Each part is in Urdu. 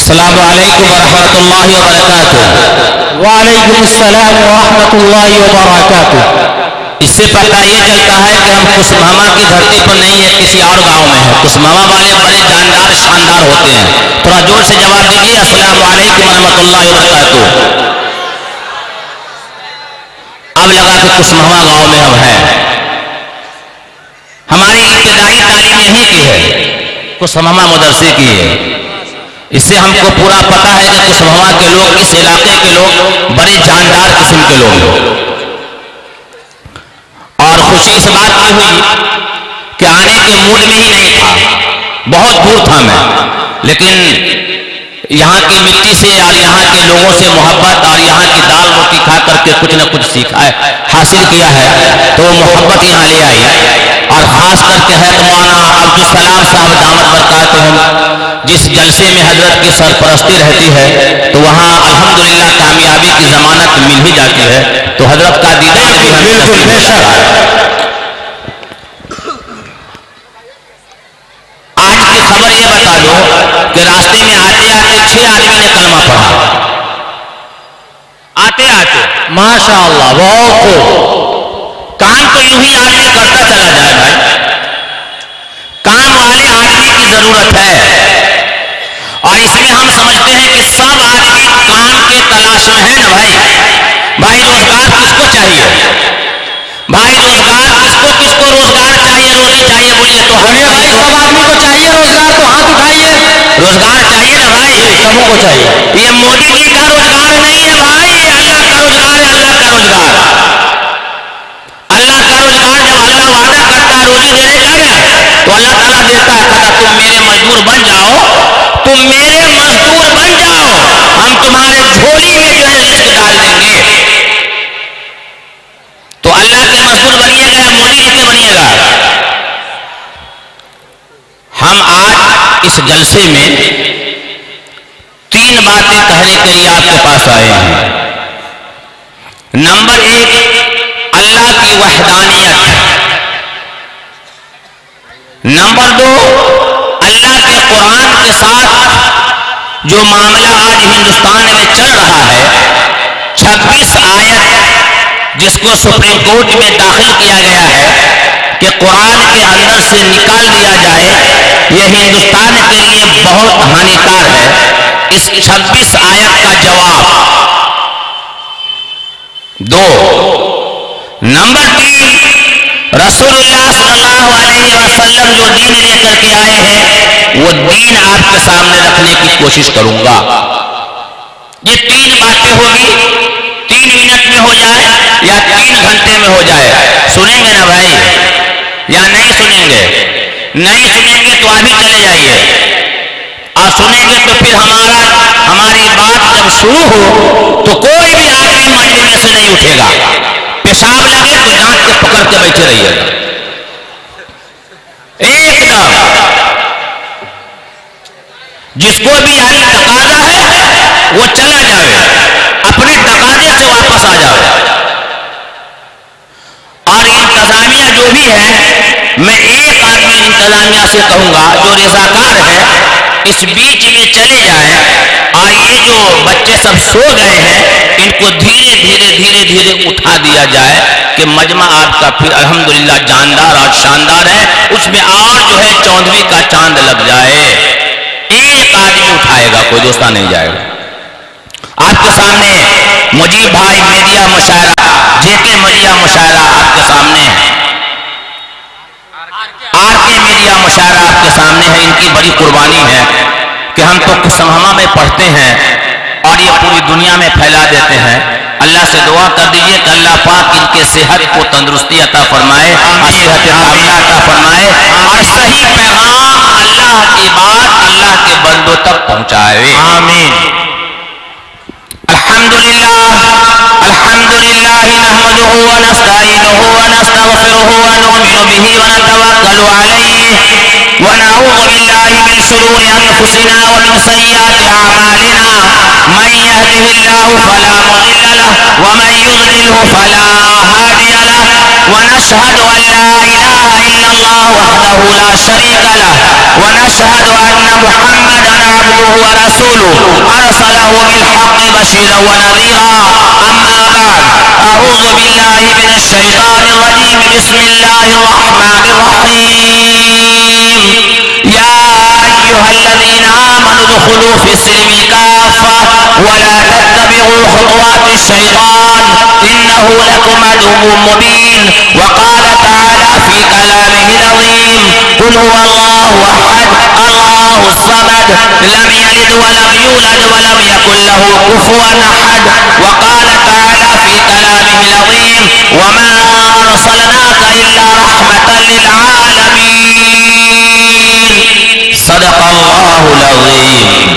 السلام علیکم ورحمۃ اللہ وبرکاتہ۔ وعلیکم السلام ورحمۃ اللہ وبرکاتہ۔ اس سے پتہ یہ چلتا ہے کہ ہم کسماما کی دھرتی پر نہیں ہے، کسی اور گاؤں میں ہے۔ کسماما والے بڑے جاندار شاندار ہوتے ہیں۔ تھوڑا زور سے جواب دیجیے، السلام علیکم ورحمۃ اللہ وبرکاتہ۔ اب لگا کہ کسماما گاؤں میں ہم ہیں۔ ہماری ابتدائی تعلیم یہیں کی ہے، کسماما مدرسے کی ہے۔ اس سے ہم کو پورا پتہ ہے کہ کسماما کے لوگ، اس علاقے کے لوگ بڑے جاندار قسم کے لوگ ہیں۔ اور خوشی اس بات کی ہوئی کہ آنے کے موڈ میں ہی نہیں تھا، بہت دور تھا میں، لیکن یہاں کی مٹی سے اور یہاں کے لوگوں سے محبت اور یہاں کی دال روٹی کھا کر کے کچھ نہ کچھ سیکھا ہے، حاصل کیا ہے، تو وہ محبت یہاں لے آئی۔ اور خاص کر کے حضرت مولانا عبدالسلام صاحب دامت برکاتہم، جس جلسے میں حضرت کی سرپرستی رہتی ہے تو وہاں الحمدللہ کامیابی کی ضمانت مل ہی جاتی ہے، تو حضرت کا دیدار بھی ہمیں نصیب ہو جاتا ہے۔ آج کی خبر یہ بتا دو کہ راستے میں آتے آتے 6 آدمی نے کلمہ پڑھا، آتے آتے ماشاءاللہ، بہت خوب۔ کام تو یوں ہی آدمی کرتا چلا جائے بھائی، کام والے آدمی کی ضرورت ہے، اور اس میں ہم سمجھتے ہیں کہ سب آدمی کام کے تلاش میں ہے نا بھائی۔ بھائی روزگار کس کو چاہیے؟ بھائی روزگار کس کو روزگار چاہیے، روزی چاہیے؟ بولیے تو بھائی سب آدمی کو چاہیے روزگار، تو ہاتھ اٹھائیے۔ روزگار چاہیے نا بھائی، سبوں کو چاہیے۔ یہ مودی جی کا روزگار نہیں ہے بھائی، یہ اللہ کا روزگار ہے، اللہ کا روزگار۔ اللہ کا روزگار جب اللہ وعدہ کرتا ہے روزی دینے کا نا، تو اللہ تعالیٰ دیتا ہے، کہتا تم میرے مزدور بن جاؤ، تم میرے مزدور بن جاؤ، ہم تمہارے جھولی میں جو ہے رزق ڈال دیں گے۔ تو اللہ کے مزدور بنیے گا یا مودی جی کے بنیے گا؟ ہم آج اس جلسے میں 3 باتیں کہنے کے لیے آپ کے پاس آئے ہیں۔ نمبر 1، اللہ کی وحدانیت۔ نمبر 2، اللہ کے قرآن کے ساتھ جو معاملہ آج ہندوستان میں چل رہا ہے، 26 آیت جس کو سپریم کورٹ میں داخل کیا گیا ہے کہ قرآن کے اندر سے نکال دیا جائے، یہ ہندوستان کے لیے بہت ہانیکار ہے۔ اس 26 آیت کا جواب 2۔ نمبر 3، رسول اللہ صلی اللہ علیہ وسلم جو دین لے کر کے آئے ہیں، وہ دین آپ کے سامنے رکھنے کی کوشش کروں گا۔ یہ 3 باتیں ہوگی، 3 منٹ میں ہو جائے یا 3 گھنٹے میں ہو جائے، سنیں گے نا بھائی یا نہیں سنیں گے؟ نہیں سنیں گے تو ابھی چلے جائیے، اور سنیں گے تو پھر ہماری بات جب شروع ہو تو کوئی بھی آدمی منڈی میں سے نہیں اٹھے گا، پیشاب لگے تو ڈانٹ کے پکڑ کے بیٹھے رہیے گا ایک دم۔ جس کو بھی یعنی تقاضا ہے وہ چلا جائے، اپنے تقاضے سے واپس آ جائے۔ اور انتظامیہ جو بھی ہے، میں ایک آدمی انتظامیہ سے کہوں گا جو رضاکار ہے، اس بیچ میں چلے جائیں، اور یہ جو بچے سب سو گئے ہیں ان کو دھیرے دھیرے اٹھا دیا جائے کہ مجمع آپ کا پھر الحمدللہ جاندار اور شاندار ہے، اس میں اور جو ہے 14ویں کا چاند لگ جائے۔ ایک آدمی اٹھائے گا، کوئی دوسرا نہیں جائے گا۔ آپ کے سامنے مجیب بھائی میڈیا مشاعرہ، جے کے میڈیا مشاعرہ آپ کے سامنے ہے، آر کے میڈیا مشاعرہ آپ کے سامنے ہے۔ ان کی بڑی قربانی ہے کہ ہم تو کسماما میں پڑھتے ہیں اور یہ پوری دنیا میں پھیلا دیتے ہیں۔ اللہ سے دعا کر دیجئے کہ اللہ پاک ان کے صحت کو تندرستی عطا فرمائے، صحت کاملہ عطا فرمائے، اور صحیح پیغام اللہ کی بات اللہ کے بندوں تک پہنچائے، آمین۔ الحمدللہ نحمده ونستعینه ونستغفره ونؤمن به ونتوکل علیہ ونعوذ باللہ من شرور انفسنا ومن سیئات اعمالنا، من یهده اللہ فلا مضل له ومن یضلله فلا هادی له، ونشهد ان لا الہ الا اللہ وحدہ لا شریک له، وأشهد أن محمدا عبده ورسوله أرسله بالحق بشيرا ونذيرا. أما بعد، أعوذ بالله من الشيطان الرجيم. بسم الله الرحمن الرحيم. يا أيها الذين آمنوا ادخلوا في السلم كافة ولا تتبعوا خطوات الشيطان إنه لكم عدو مبين. وقال تعالى في كلامه العظيم: قل هو الله أحد الله الصمد لم يلد ولم يولد ولم يكن له كفوا أحد. وقال تعالى في كلامه العظيم: وما أرسلناك إلا رحمة للعالمين. صدق الله العظيم.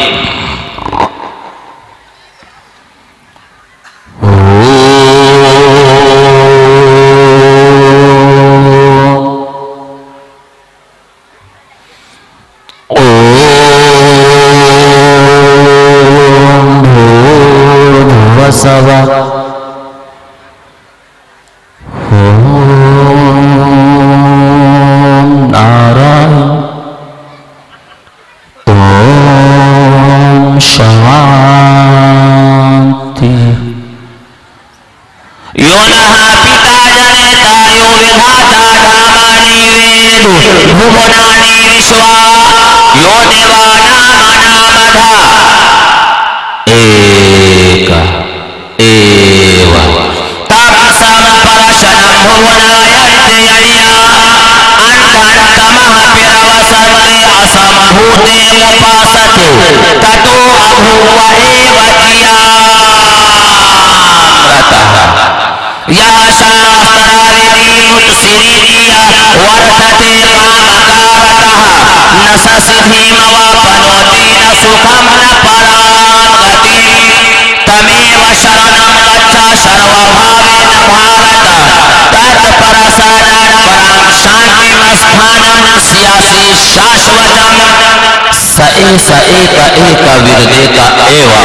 ایسا ایکا ایکا وردے کا ایوا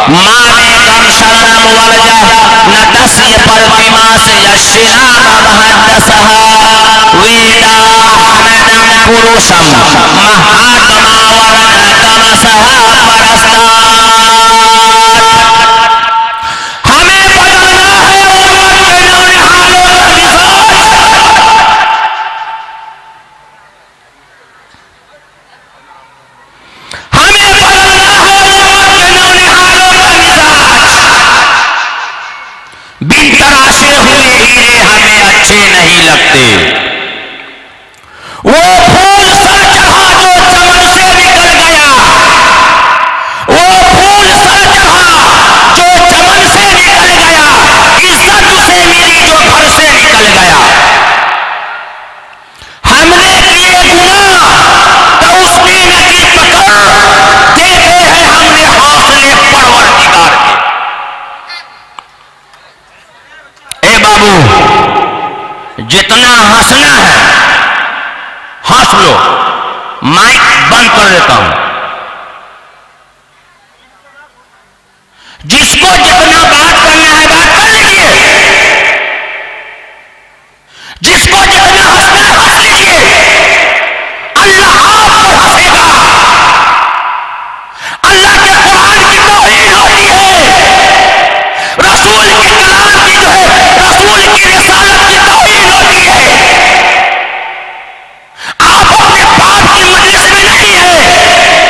مانے کم شرم ورجہ نتسی پرتما سے یشنام محدثہا ویدا حمدم پروشم مہاتما ورنتم سہا پرستان. ہمیں بدلنا ہے امت کے نونحالوں کا مزاج. بن تراشے ہوئے ہیرے ہمیں اچھے نہیں لگتے. وہ پھول سر چڑھا جو چمن سے نکل گیا. وہ پھول سر چڑھا جو چمن سے نکل گیا. عزت سے میری جو گھر سے نکل گیا. ہم نے کیے گناہ تو اس نے نہ کی پکڑ. دیکھے ہیں ہم نے حوصلے پروردگار کے. اے بابو جتنا ہنسنا ہے ہنس لو. مائک بند کر دیتا ہوں. جس کو جتنا بات کرنا ہے بات کر لیجئے. جس کو جتنا ہنسنا ہے ہنس لیجئے. اللہ آپ پر ہنسے گا. اللہ کے قرآن کی توہین ہوتی ہے. رسول کے کلام کی جو ہے رسول کی رسالت کی توہین ہوتی ہے. آپ اپنے باپ کی مجلس میں نہیں ہیں.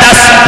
10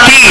3,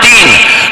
3,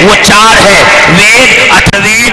وہ 4 ہے، وید، اتھروید،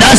10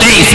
23,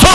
100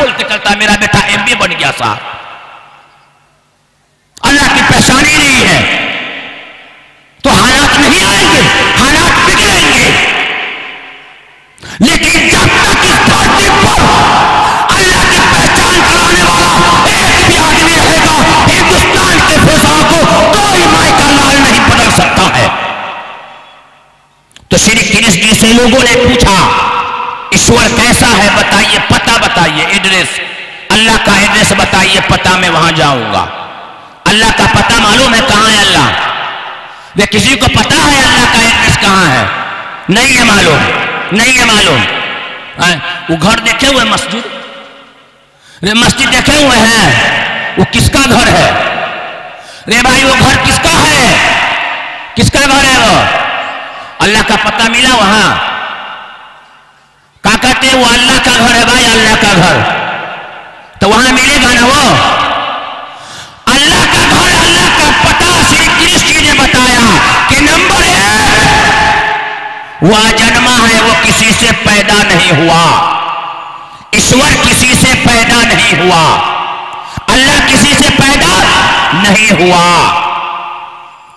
کھول کے چلتا ہے میرا بیٹا MBA بن گیا صاحب. اللہ کی پہچان ہی نہیں ہے تو حالات نہیں آئیں گے, حالات بگڑیں گے. لیکن جب تک اس دھرتی پر اللہ کی پہچان کرانے والا ایک بھی آدمی رہے گا, ہندوستان کے فضا کو کوئی مائیکا لال نہیں بدل سکتا ہے. تو شری کرشن جی سے لوگوں نے پوچھا ایشور کیسا ہے بتائیے, پتہ بتائیے, ایڈریس, اللہ کا ایڈریس بتائیے, پتہ میں وہاں جاؤں گا. اللہ کا پتہ معلوم ہے کہاں ہے اللہ؟ یہ کسی کو پتہ ہے اللہ کا ایڈریس کہاں ہے؟ نہیں ہے معلوم, نہیں ہے معلوم. وہ گھر دیکھے ہوئے مسجد, مسجد دیکھے ہوئے ہیں, وہ کس کا گھر ہے؟ رے بھائی وہ گھر کس کا ہے؟ کس کا گھر ہے وہ؟ اللہ کا پتہ ملا وہاں؟ کیا کہتے ہیں وہ اللہ کا گھر ہے بھائی, اللہ کا گھر. تو وہاں ملے گا نا وہ اللہ کا گھر, اللہ کا پتہ. شری کرشن جی نے بتایا کہ نمبر 1 وہ اجنما ہے, وہ کسی سے پیدا نہیں ہوا. ایشور کسی سے پیدا نہیں ہوا, اللہ کسی سے پیدا نہیں ہوا.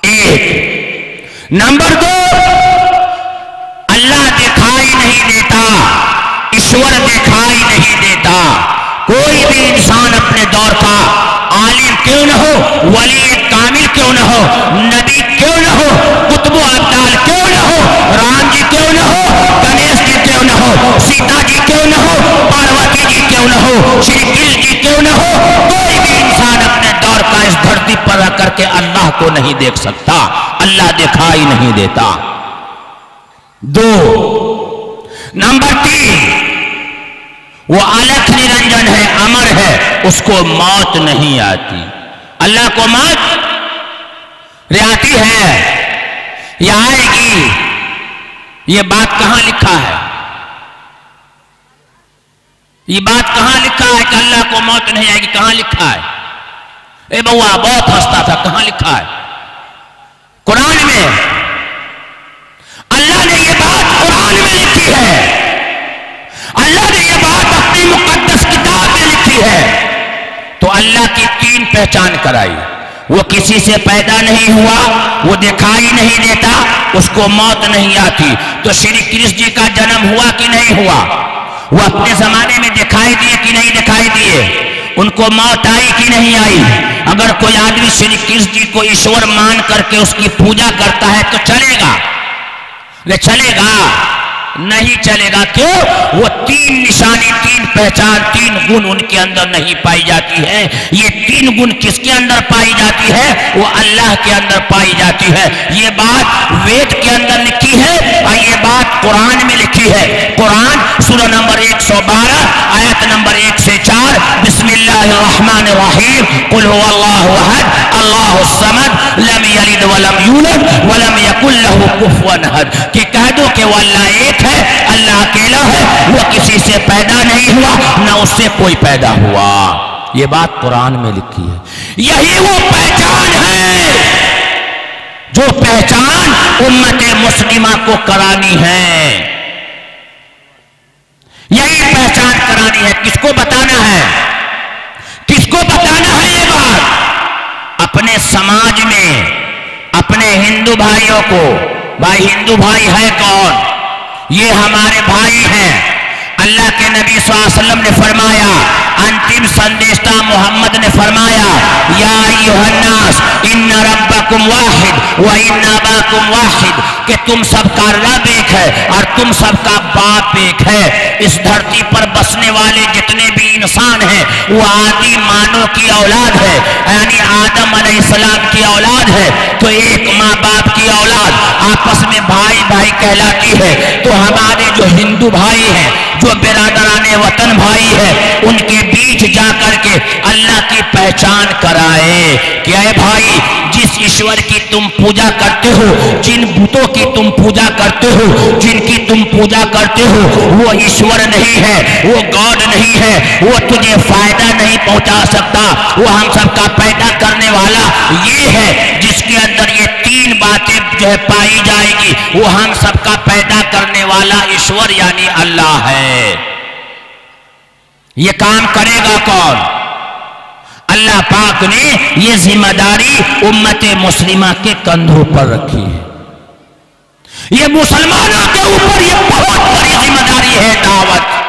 ایک. نمبر 2 اللہ دکھائی نہیں دیتا, ایشور دکھائی نہیں دیتا. کوئی بھی انسان اپنے دور کا عالم کیوں نہ ہو, ولی کامل کیوں نہ ہو, نبی کیوں نہ ہو, قطب و ابدال کیوں نہ ہو, رام جی کیوں نہ ہو, گنیش جی کیوں نہ ہو, سیتا جی کیوں نہ ہو, پاروتی جی کیوں نہ ہو, شری کرشن جی کیوں نہ ہو, کوئی بھی انسان اپنے دور کا اس دھرتی پر رہ کر کے اللہ کو نہیں دیکھ سکتا, اللہ دکھائی نہیں دیتا. 2. نمبر 3 وہ الکھ نرنجن ہے, امر ہے, اس کو موت نہیں آتی. اللہ کو موت آتی ہے یا آئے گی؟ یہ بات کہاں لکھا ہے؟ یہ بات کہاں لکھا ہے کہ اللہ کو موت نہیں آئے گی؟ کہاں لکھا ہے؟ اے بوا بہت ہنستا تھا, کہاں لکھا ہے؟ قرآن میں. اللہ نے یہ بات قرآن میں لکھی ہے, اللہ نے یہ بات اپنی مقدس کتاب میں لکھی ہے. تو اللہ کی 3 پہچان کرائی. وہ کسی سے پیدا نہیں ہوا, وہ دکھائی نہیں دیتا, اس کو موت نہیں آتی. تو شری کرشن جی کا جنم ہوا کہ نہیں ہوا؟ وہ اپنے زمانے میں دکھائی دیے کہ نہیں دکھائی دیے؟ ان کو موت آئی کہ نہیں آئی؟ اگر کوئی آدمی شری کرشن جی کو ایشور مان کر کے اس کی پوجا کرتا ہے تو چلے گا؟ چلے گا نہیں چلے گا. کیوں؟ وہ 3 نشانی, 3 پہچان, 3 گن ان کے اندر نہیں پائی جاتی ہے. یہ 3 گن کس کے اندر پائی جاتی ہے؟ وہ اللہ کے اندر پائی جاتی ہے. یہ بات وید کے اندر لکھی ہے اور یہ بات قرآن میں لکھی ہے. قرآن سورہ نمبر 112 آیت نمبر 1 سے 4 بسم اللہ الرحمن الرحیم قل هو اللہ احد اللہ الصمد لم یلد ولم یولد ولم یکن له کفوا احد. کہ کہہ دو کہ وہ اللہ ایک ہے, اللہ اکیلا ہے, وہ کسی سے پیدا نہیں ہوا نہ اس سے کوئی پیدا ہوا. یہ بات قرآن میں لکھی ہے. یہی وہ پہچان ہے جو پہچان امت مسلمہ کو کرانی ہے. یہی پہچان کرانی ہے. کس کو بتانا ہے؟ کس کو بتانا ہے یہ بات؟ اپنے سماج میں اپنے ہندو بھائیوں کو. بھائی ہندو بھائی ہے کون؟ یہ ہمارے بھائی ہیں. اللہ کے نبی صلی اللہ علیہ وسلم نے فرمایا, انتم سندیشتہ محمد نے فرمایا یا ایھا الناس ان ربکم واحد و ان اباکم واحد, کہ تم سب کا رب ایک ہے اور تم سب کا باپ ایک ہے. اس دھرتی پر بسنے والے جتنے بھی انسان ہیں وہ آدی مانو کی اولاد ہے, یعنی آدم علیہ السلام کی اولاد ہے. تو ایک ماں باپ کی اولاد آپس میں بھائی بھائی کہلاتی ہے. تو ہمارے جو ہندو بھائی ہیں, جو برادران وطن بھائی ہیں, ان کے بیچ جا کر کے اللہ کی پہچان کرائے کہ اے بھائی, جس ایشور کی تم پوجا کرتے ہو, جن بتوں کی تم پوجا کرتے ہو, جن کی تم پوجا کرتے ہو, وہ ایشور نہیں ہے, وہ گاڈ نہیں ہے, وہ تجھے فائدہ نہیں پہنچا سکتا. وہ ہم سب کا پیدا کرنے والا یہ ہے جس کے اندر یہ 3 باتیں جو ہے پائی جائے گی. وہ ہم سب کا پیدا کرنے والا ایشور یعنی اللہ ہے. یہ کام کرے گا کون؟ اللہ پاک نے یہ ذمہ داری امت مسلمہ کے کندھوں پر رکھی ہے. یہ مسلمانوں کے اوپر یہ بہت بڑی ذمہ داری ہے دعوت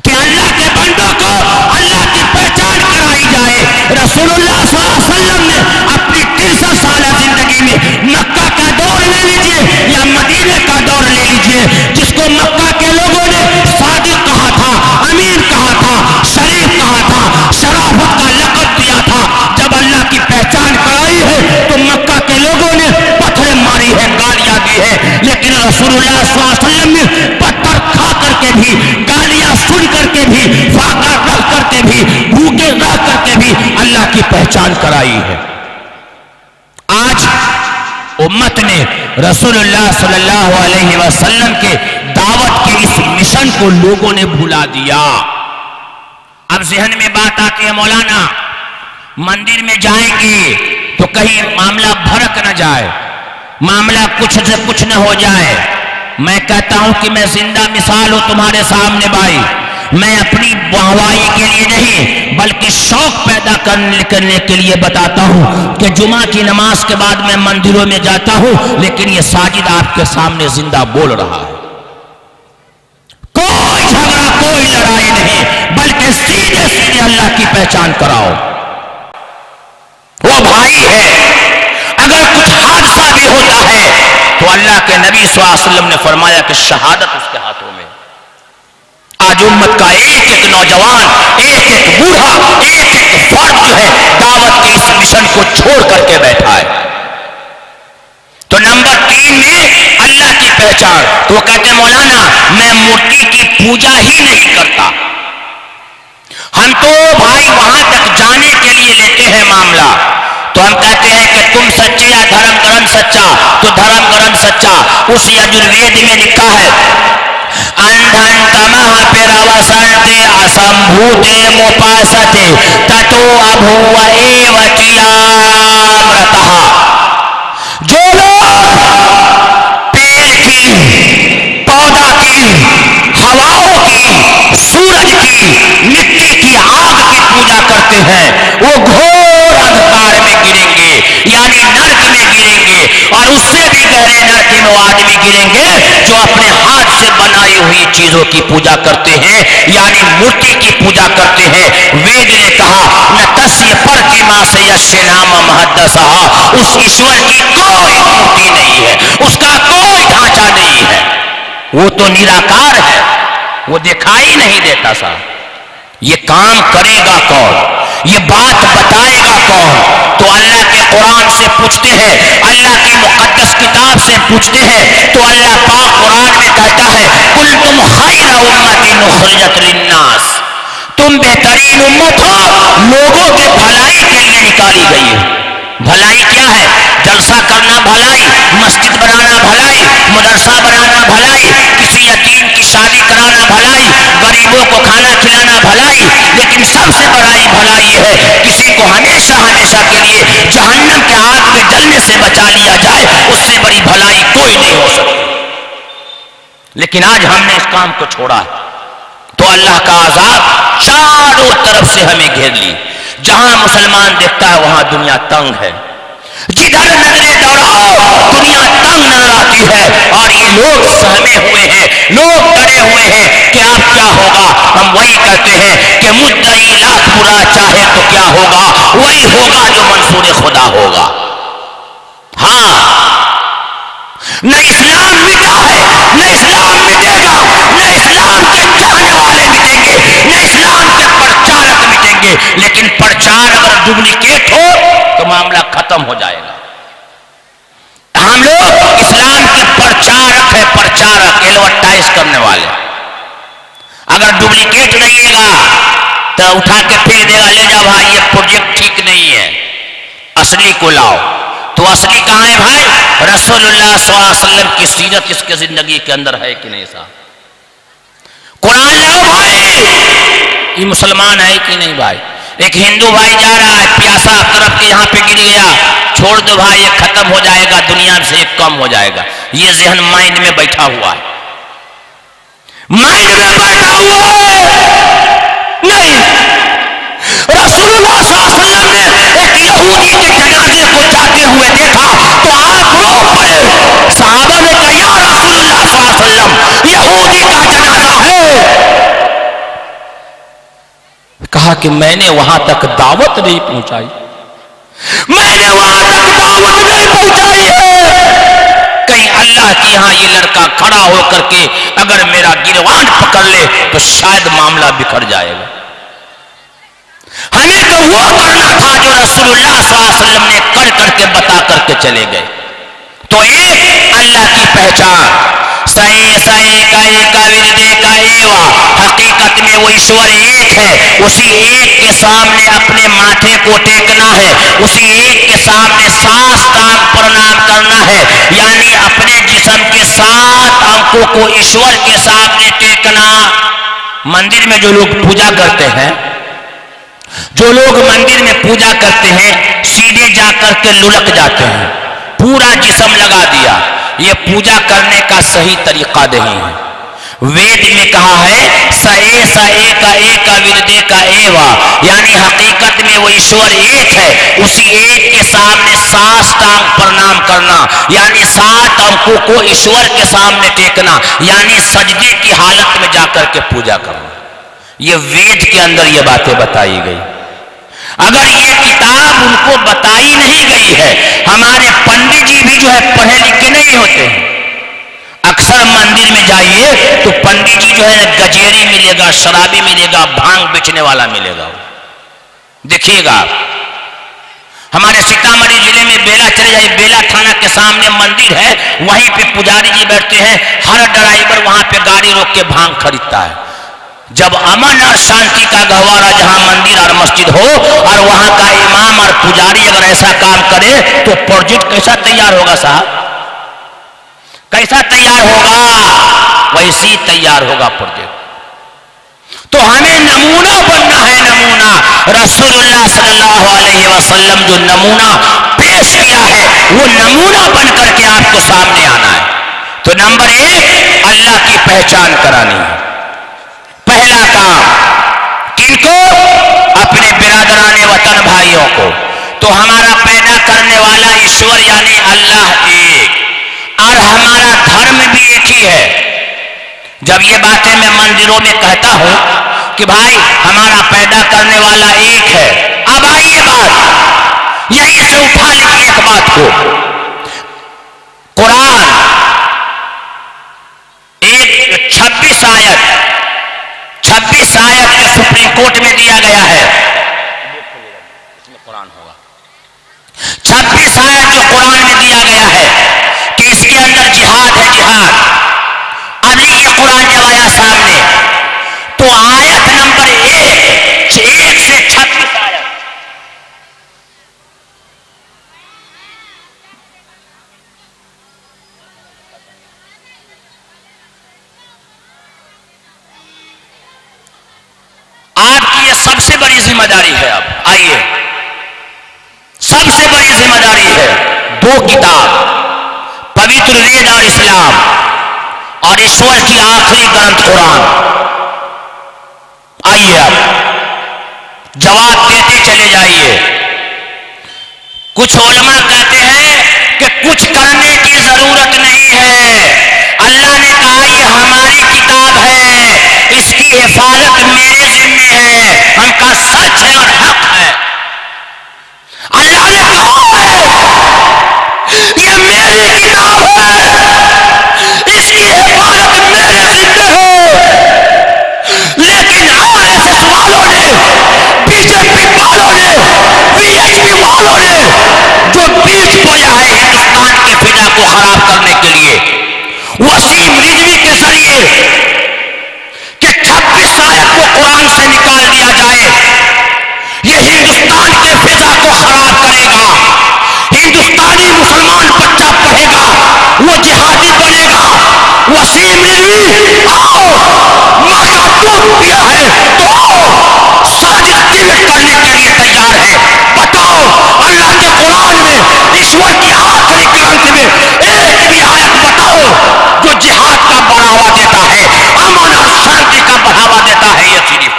کہ اللہ کے بندوں کو اللہ کی پہچان کرائی جائے. رسول اللہ صلی اللہ علیہ وسلم نے اپنی 63 سالہ زندگی میں مکہ کا دور لے لیجئے یا مدینہ کا دور لے لیجئے، جس کو مکہ کے لوگوں نے صادق کہا تھا، امین کہا تھا، شریف کہا تھا، شرافت کا لقب دیا تھا، جب اللہ کی پہچان کرائی ہے تو مکہ کے لوگوں نے پتھر ماری ہے، گالیاں دی ہے، لیکن رسول اللہ صلی اللہ علیہ وسلم نے پتھر کھا کر کے بھی، گالیاں سن کر کے بھی، فاقہ رہ کر کے بھی، بھوکے رہ کر کے بھی اللہ کی پہچان کرائی ہے. آج امت نے رسول اللہ صلی اللہ علیہ وسلم کے دعوت کے اس مشن کو لوگوں نے بھلا دیا. اب ذہن میں بات آتی ہے مولانا مندر میں جائیں گے تو کہیں معاملہ بھڑک نہ جائے، معاملہ کچھ سے کچھ نہ ہو جائے. میں کہتا ہوں کہ میں زندہ مثال ہوں تمہارے سامنے بھائی. میں اپنی واہوائی کے لیے نہیں بلکہ شوق پیدا کرنے کے لیے بتاتا ہوں کہ جمعہ کی نماز کے بعد میں مندروں میں جاتا ہوں، لیکن یہ ساجد آپ کے سامنے زندہ بول رہا ہے. کوئی جھگڑا کوئی لڑائی نہیں، بلکہ سیدھے سیدھے اللہ کی پہچان کراؤ. وہ بھائی ہے، اگر کچھ حادثہ بھی ہوتا ہے تو اللہ کے نبی صلی اللہ علیہ وسلم نے فرمایا کہ شہادت اس کے ہاتھوں میں. آج امت کا ایک ایک نوجوان، ایک ایک بوڑھا، ایک ایک فرد جو ہے دعوت کے اس مشن کو چھوڑ کر کے بیٹھا ہے. تو نمبر 3 میں اللہ کی پہچان. تو وہ کہتے ہیں مولانا میں مورتی کی پوجا ہی نہیں کرتا. ہم تو بھائی وہاں تک جانے کے لیے لیتے ہیں معاملہ. تو ہم کہتے ہیں کہ تم سچے یا دھرم گرن سچا؟ تو دھرم گرن سچا. اس یجروید میں لکھا ہے اندھن تمہ پروسنتے اسمبھوتے موپاستے تتو ابھو ایو چیامرتہ. جو لوگ پیڑ کی، پودا کی، ہواؤں کی، سورج کی، مٹی کی، آگ کی پوجا کرتے ہیں وہ گھور اندھکار میں گریں گے، یعنی نرک میں گریں گے. اور اس سے بھی گہرے نرک میں وہ آدمی گریں گے جو اپنے ہاتھ سے بنائی ہوئی چیزوں کی پوجا کرتے ہیں، یعنی مورتی کی پوجا کرتے ہیں. وید نے کہا نہ تسیہ پر کی ماں سے یش نام محدثہ. اس ایشور کی کوئی مورتی نہیں ہے، اس کا کوئی ڈھانچہ نہیں ہے، وہ تو نراکار ہے، وہ دکھائی نہیں دیتا سا. یہ کام کرے گا کون؟ یہ بات بتائے گا کون؟ تو اللہ کے قرآن سے پوچھتے ہیں، اللہ کی مقدس کتاب سے پوچھتے ہیں. تو اللہ پاک قرآن میں کہتا ہے کنتم خیر امت اخرجت للناس، تم بہترین امت ہو، لوگوں کے بھلائی کے لیے نکالی گئی ہے. بھلائی کیا ہے؟ جلسہ کرنا بھلائی، مسجد بنانا بھلائی، مدرسہ بنانا بھلائی، کسی یتیم کی شادی کرانا بھلائی، غریبوں کو کھانا کھلانا بھلائی. لیکن سب سے بڑی بھلائی ہے کسی کو ہمیشہ ہمیشہ کے لیے جہنم کے آگ میں جلنے سے بچا لیا جائے. اس سے بڑی بھلائی کوئی نہیں ہو سکتی. لیکن آج ہم نے اس کام کو چھوڑا ہے تو اللہ کا عذاب چاروں طرف سے ہمیں گھیر لی. جہاں مسلمان دیکھتا ہے وہاں دنیا تنگ ہے، جدھر نظریں دوڑاؤ دنیا تنگ نظر آتی ہے. اور یہ لوگ سہمے ہوئے ہیں، لوگ ڈرے ہوئے ہیں کہ اب کیا ہوگا. ہم وہی کہتے ہیں کہ مدعی لاکھ برا چاہے تو کیا ہوگا، وہی ہوگا جو منصور خدا ہوگا. ہاں، نہ اسلام مٹا ہے، نہ اسلام مٹے گا، نہ اسلام کے چاہنے والے مٹیں گے، نہ اسلام کے پرچارک مٹیں گے. لیکن پرچار اگر ڈپلیکیٹ ہو تو معاملہ ختم ہو جائے گا. ہم لوگ اسلام کے پرچارک ہے، پرچارک ایڈورٹائز کرنے والے. اگر ڈپلیکیٹ رہیے گا تو اٹھا کے پھینک دے گا، لے جا بھائی یہ پروجیکٹ ٹھیک نہیں ہے، اصلی کو لاؤ. تو اصلی کہاں ہے بھائی؟ رسول اللہ صلی اللہ علیہ وسلم کی سیرت اس کے زندگی کے اندر ہے کہ نہیں صاحب؟ قرآن لاؤ بھائی. یہ مسلمان ہے کہ نہیں بھائی؟ ایک ہندو بھائی جا رہا ہے پیاسا طرف کے یہاں پہ گر گیا، چھوڑ دو بھائی یہ ختم ہو جائے گا، دنیا سے ایک کم ہو جائے گا. یہ ذہن مائنڈ میں بیٹھا ہوا ہے، مائنڈ میں بیٹھا ہوا ہے. کہا کہ میں نے وہاں تک دعوت نہیں پہنچائی، میں نے وہاں تک دعوت نہیں پہنچائی ہے، کہیں اللہ کی یہاں یہ لڑکا کھڑا ہو کر کے اگر میرا گریبان پکڑ لے تو شاید معاملہ بکھر جائے گا۔ ہمیں تو وہ کرنا تھا جو رسول اللہ صلی اللہ علیہ وسلم نے کر کے بتا کر کے چلے گئے۔ تو ایک اللہ کی پہچان، سائے سائے کا ایک وردے کا ایوا، حقیقت میں وہ ایشور ایک ہے، اسی ایک کے سامنے اپنے ماتھے کو ٹیکنا ہے، اسی ایک کے سامنے 7 ٹانگ پرنام کرنا ہے، یعنی اپنے جسم کے 7 انگوں کو ایشور کے سامنے ٹیکنا۔ مندر میں جو لوگ پوجا کرتے ہیں، جو لوگ مندر میں پوجا کرتے ہیں، سیدھے جا کر کے للک جاتے ہیں، پورا جسم لگا دیا، یہ پوجا کرنے کا صحیح طریقہ نہیں ہے۔ وید میں کہا ہے سائے سائے کا ایک وردے کا ایوا، یعنی حقیقت میں وہ ایشور ایک ہے، اسی ایک کے سامنے 7 ٹانگ پرنام کرنا، یعنی 7 انگوں کو ایشور کے سامنے ٹیکنا، یعنی سجدے کی حالت میں جا کر کے پوجا کرنا۔ یہ وید کے اندر یہ باتیں بتائی گئی۔ اگر یہ کتاب ان کو بتائی نہیں گئی ہے، ہمارے پنڈت جی بھی جو ہے پڑھے لکھے نہیں ہوتے ہیں، اکثر مندر میں جائیے تو پنڈت جی جو ہے گجیری ملے گا، شرابی ملے گا، بھانگ بیچنے والا ملے گا۔ دیکھیے گا ہمارے سیتامڑھی ضلع میں بیلا چلے جائیے، بیلا تھانہ کے سامنے مندر ہے، وہیں پہ پجاری جی بیٹھتے ہیں، ہر ڈرائیور وہاں پہ گاڑی روک کے بھانگ خریدتا ہے۔ جب امن اور شانتی کا گہوارہ جہاں مندر اور مسجد ہو اور وہاں کا امام اور پجاری اگر ایسا کام کرے تو پروجیکٹ کیسا تیار ہوگا صاحب؟ کیسا تیار ہوگا؟ ویسی تیار ہوگا پروجیکٹ۔ تو ہمیں نمونہ بننا ہے، نمونہ رسول اللہ صلی اللہ علیہ وسلم جو نمونہ پیش کیا ہے وہ نمونہ بن کر کے آپ کو سامنے آنا ہے۔ تو نمبر 1 اللہ کی پہچان کرانی ہے۔ پہلا کام کن کو؟ اپنے برادران وطن بھائیوں کو۔ تو ہمارا پیدا کرنے والا ایشور یعنی اللہ ایک، اور ہمارا دھرم بھی ایک ہی ہے۔ جب یہ باتیں میں مندروں میں کہتا ہوں کہ بھائی ہمارا پیدا کرنے والا ایک ہے، اب آئیے بات یہیں سے اٹھا لیجیے ایک بات کو۔ قرآن ایک 26 آیت جو سپریم کورٹ میں دیا گیا ہے، 26 آیت جو قرآن میں دیا گیا ہے کہ اس کے اندر جہاد ہے، جہاد۔ ابھی یہ قرآن جب آیا سامنے تو آیت نمبر 1 سے 26 آیت، آپ کی یہ سب سے بڑی ذمہ داری ہے۔ اب آئیے، سب سے بڑی ذمہ داری ہے 2 کتاب، پوتر وید اور اسلام، اور ایشور کی آخری گرنتھ قرآن۔ آئیے اب جواب دیتے چلے جائیے۔ کچھ علماء کہتے ہیں کہ کچھ کرنے کی ضرورت نہیں ہے، اللہ نے کہا یہ ہماری کتاب ہے، اس کی حفاظت میرے ذمہ ہے، ہم کا سچ ہے اور حق ہے۔ اللہ نے کہا ہے یہ میری کتاب ہے، اس کی حفاظت میرے ذمہ ہے۔ لیکن RSS والوں نے، BJP والوں نے، VHP والوں نے جو بیج بویا ہے ہندوستان کے فضا کو خراب کرنے کے لیے، وسیم رضوی کے ذریعے کہ 26 آیت کو قرآن سے نکال دیا جائے، یہ ہندوستان کے فضا کو خراب کرے گا۔ ہندوستانی مسلمان بچہ پڑھے گا، وہ جہادی بنے گا۔ وسیم رضوی آؤ، ماں کا دودھ پیا ہے تو آؤ، سازش ڈیلیٹ کرنے کے لیے تیار ہے۔ بتاؤ اللہ کے قرآن میں، ایشور کی آخری گرنتھ میں ایک بھی آیت بتاؤ جو جہاد کا بڑھاوا دیتا ہے، امن اور شانتی کا بڑھاوا دیتا ہے۔ یہ صرف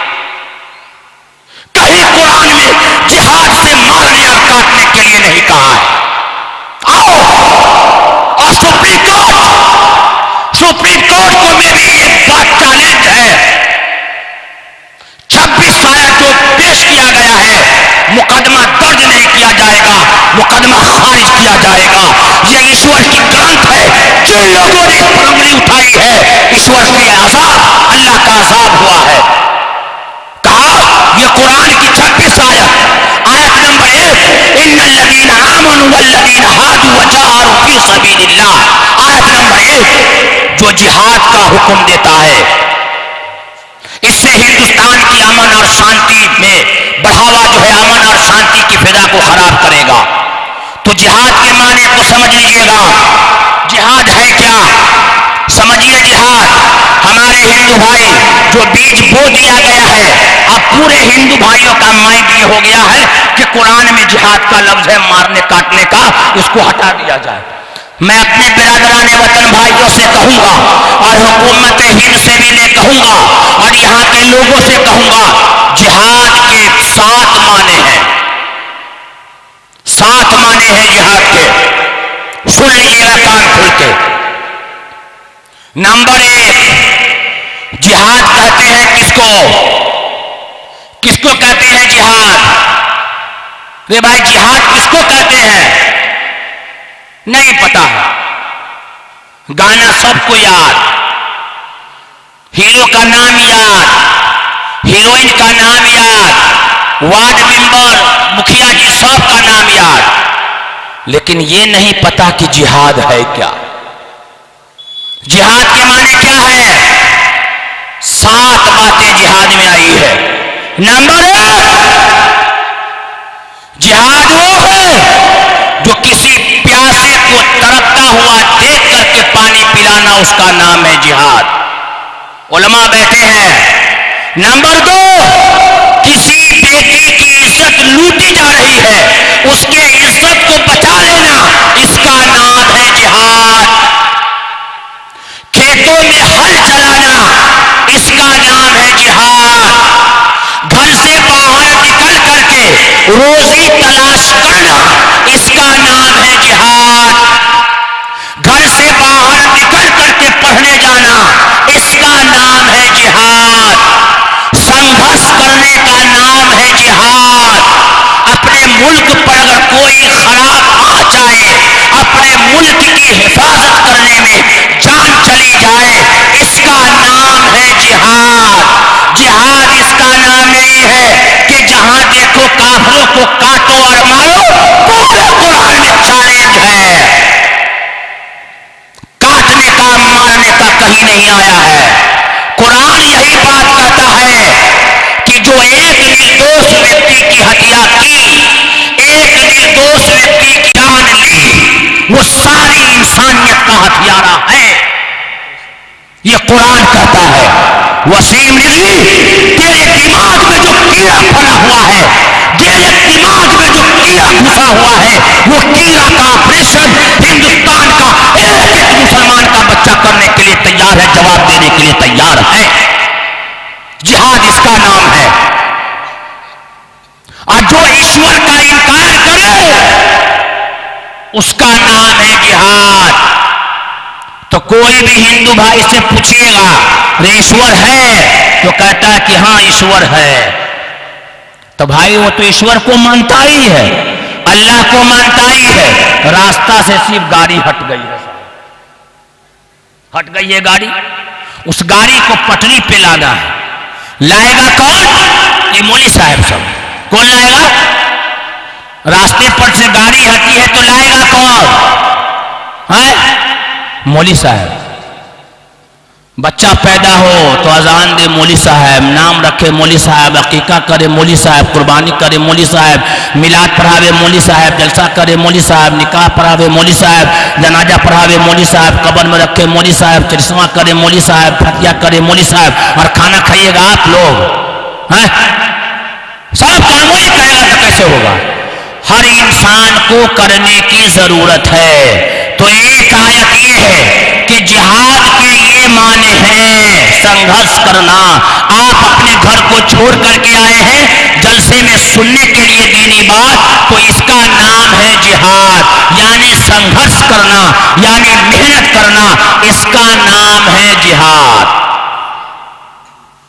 جائے گا. یہ ایشور کی گرانٹ ہے. جن لوگوں نے پر انگلی اٹھائی ہے ایشور کے عذاب اللہ کا عذاب ہوا ہے. کہا یہ قرآن کی 26 آیت نمبر 1 ان الذین آمنوا والذین ہادوا وجاہدوا فی سبیل اللہ. آیت نمبر 1 جو جہاد کا حکم دیتا ہے اس سے ہندوستان کی امن اور شانتی میں بڑھاوا جو ہے امن اور شانتی کی فضا کو خراب کرے گا. تو جہاد کے معنی کو سمجھ لیجئے گا. جہاد ہے کیا؟ سمجھیے جہاد ہمارے ہندو بھائی جو بیج بو دیا گیا ہے اب پورے ہندو بھائیوں کا مائنڈ یہ ہو گیا ہے کہ قرآن میں جہاد کا لفظ ہے مارنے کاٹنے کا اس کو ہٹا دیا جائے. میں اپنے برادران وطن بھائیوں سے کہوں گا اور حکومت ہند سے بھی میں کہوں گا اور یہاں کے لوگوں سے کہوں گا جہاد کے 7 معنی ہیں. 7 معنی ہیں جہاد کے. سن لیجیے گا کان کھول کے. نمبر 1 جہاد کہتے ہیں کس کو کہتے ہیں جہاد؟ رے بھائی جہاد کس کو کہتے ہیں؟ نہیں پتا ہے. گانا سب کو یاد, ہیرو کا نام یاد, ہیروئن کا نام یاد, وارڈ ممبر مکھیا جی سب کا نام یاد, لیکن یہ نہیں پتا کہ جہاد ہے کیا. جہاد کے معنی کیا ہے؟ 7 باتیں جہاد میں آئی ہے. نمبر 1 جہاد وہ ہے جو کسی پیاسے کو تڑپتا ہوا دیکھ کر کے پانی پلانا, اس کا نام ہے جہاد. علماء بیٹھے ہیں. نمبر 2 کسی بیٹی کی عزت لوٹی جا رہی ہے اس کے عزت کو بچا لینا, اس کا نام ہے جہاد. کھیتوں میں ہل چلانا اس کا نام ہے جہاد. گھر سے باہر نکل کر کے روزی تلاش کرنا اس کا نام ہے جہاد. گھر سے باہر نکل کر کے پڑھنے جانا اس کا نام ہے جہاد. سنگھرش کرنے کا نام ہے جہاد. اپنے ملک پر اگر کوئی خراب آ جائے اپنے ملک کی حفاظت کرنے میں جان چلی جائے اس کا نام ہے جہاد. جہاد اس کا نام نہیں ہے کہ جہاں دیکھو کافروں کو کاٹو اور مارو. پورے قرآن میں چیلنج ہے, کاٹنے کا مارنے کا کہیں نہیں آیا ہے. قرآن یہی بات کہتا ہے کہ جو ایک نردوش ویکتی کی ہتیا کی, ایک نردوش ویکتی کی جان لی, وہ ساری انسانیت کا ہتھیارہ ہے. یہ قرآن کہتا ہے. وسیم رضوی تیرے دماغ میں جو کیڑا پڑا ہوا ہے, تیرے دماغ میں جو کیڑا گھسا ہوا ہے, وہ کیڑا کا آپریشن ہندوستان کا ایک ایک مسلمان کا بچہ کرنے کے لیے تیار ہے, جواب دینے کے لیے تیار ہے. جہاد اس کا نام ہے. اور جو ایشور کا انکار کرے اس کا نام ہے جہاد. تو کوئی بھی ہندو بھائی سے پوچھئے گا ایشور ہے تو کہتا ہے کہ ہاں ایشور ہے. تو بھائی وہ تو ایشور کو مانتا ہی ہے, اللہ کو مانتا ہی ہے. راستہ سے صرف گاڑی ہٹ گئی ہے, ہٹ گئی ہے گاڑی. اس گاڑی کو پٹری پہ لانا ہے. لائے گا کون؟ یہ مولوی صاحب سب. کون لائے گا؟ راستے پر سے گاڑی ہٹی ہے تو لائے گا کون؟ مولوی صاحب. بچہ پیدا ہو تو اذان دے مولوی صاحب, نام رکھے مولوی صاحب, عقیقہ کرے مولوی صاحب, قربانی کرے مولوی صاحب, میلاد پڑھاوے مولوی صاحب, جلسہ کرے مولوی صاحب, نکاح پڑھاوے مولوی صاحب, جنازہ پڑھاوے مولوی صاحب, قبر میں رکھے مولوی صاحب, چرسواں کرے مولوی صاحب, فتیہ کرے مولوی صاحب. اور کھانا کھائیے گا آپ لوگ سب کاموں ہی کہے گا تو کیسے ہوگا؟ ہر انسان کو کرنے کی ضرورت ہے. تو ایک آیت یہ ہے کہ جہاد کے یہ معنی ہیں سنگھرش کرنا. آپ اپنے گھر کو چھوڑ کر کے آئے ہیں جلسے میں سننے کے لیے دینی بات, تو اس کا نام ہے جہاد. یعنی سنگھرش کرنا, یعنی محنت کرنا, اس کا نام ہے جہاد.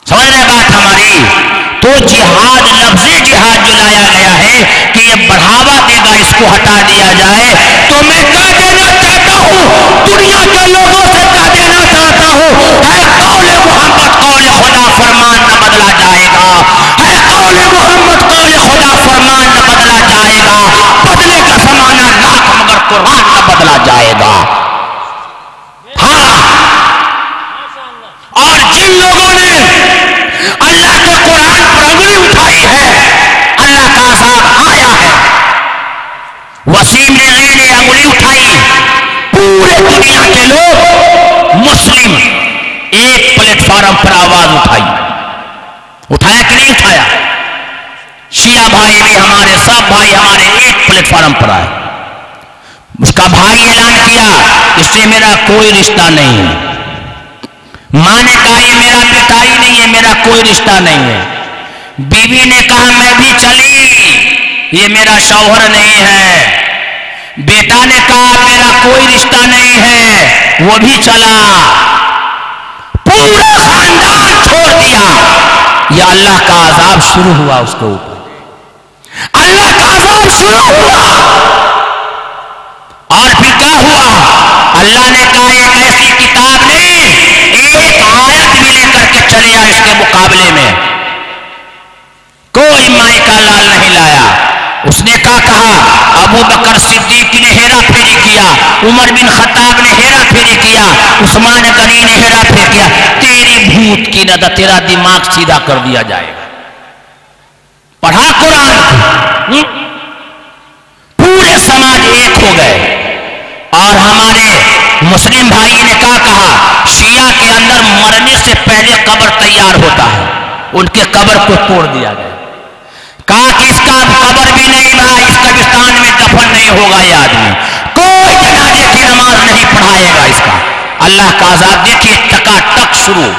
سمجھ رہے بات ہماری؟ تو جہاد, لفظ جہاد جو لایا گیا ہے کہ لیے بڑھاوا دے گا اس کو ہٹا دیا جائے. تو میں کہہ دینا چاہتا ہوں, دنیا کے لوگوں سے کہہ دینا چاہتا ہوں, اے قول محمد قول خدا فرمان نہ بدلا جائے گا. اے قول محمد قول خدا فرمان نہ بدلا جائے گا. بدلے کا زمانہ لاکھ مگر قرآن نہ بدلا جائے گا. ہاں, اور جن لوگوں نے اللہ کے قرآن پر انگلی اٹھائی ہے, اللہ کا عذاب آیا ہے. وسیم نے انگلی اٹھائی, پورے دنیا کے لوگ مسلم ایک پلیٹ فارم پر آواز اٹھائی. اٹھایا کہ نہیں اٹھایا؟ شیعہ بھائی بھی ہمارے, سب بھائی ہمارے ایک پلیٹ فارم پر آئے. اس کا بھائی اعلان کیا اس سے میرا کوئی رشتہ نہیں ہے. ماں نے کہا یہ میرا بیٹا ہی نہیں ہے, میرا کوئی رشتہ نہیں ہے. بیوی نے کہا میں بھی چلی, یہ میرا شوہر نہیں ہے. بیٹا نے کہا میرا کوئی رشتہ نہیں ہے, وہ بھی چلا. پورا خاندان چھوڑ دیا. یا اللہ کا عذاب شروع ہوا اس کے اوپر, اللہ کا عذاب شروع ہوا. اور پھر کیا ہوا؟ اللہ نے کہا ایک ایسی کتاب نہیں, ایک آیت بھی لے کر کے چلے آ اس کے مقابلے میں. کوئی مائی کا لال نہیں لایا. اس نے کہا ابو بکر صدیق نے ہیرا پھیری کیا, عمر بن خطاب نے ہیرا پھیری کیا, عثمان غنی نے ہیرا پھیری کیا. تیری بھوت کی نہ تیرا دماغ سیدھا کر دیا جائے گا. پڑھا قرآن, پورے سماج ایک ہو گئے. اور ہمارے مسلم بھائی نے کہا شیعہ کے اندر مرنے سے پہلے قبر تیار ہوتا ہے, ان کے قبر کو توڑ دیا گیا. کہا کہ اس کا قبر بھی نہیں بنا, اس قبرستان میں دفن نہیں ہوگا یہ آدمی, کوئی جنازے کی نماز نہیں پڑھائے گا اس کا. اللہ کا عذاب دیکھیے ٹکا ٹک شروع.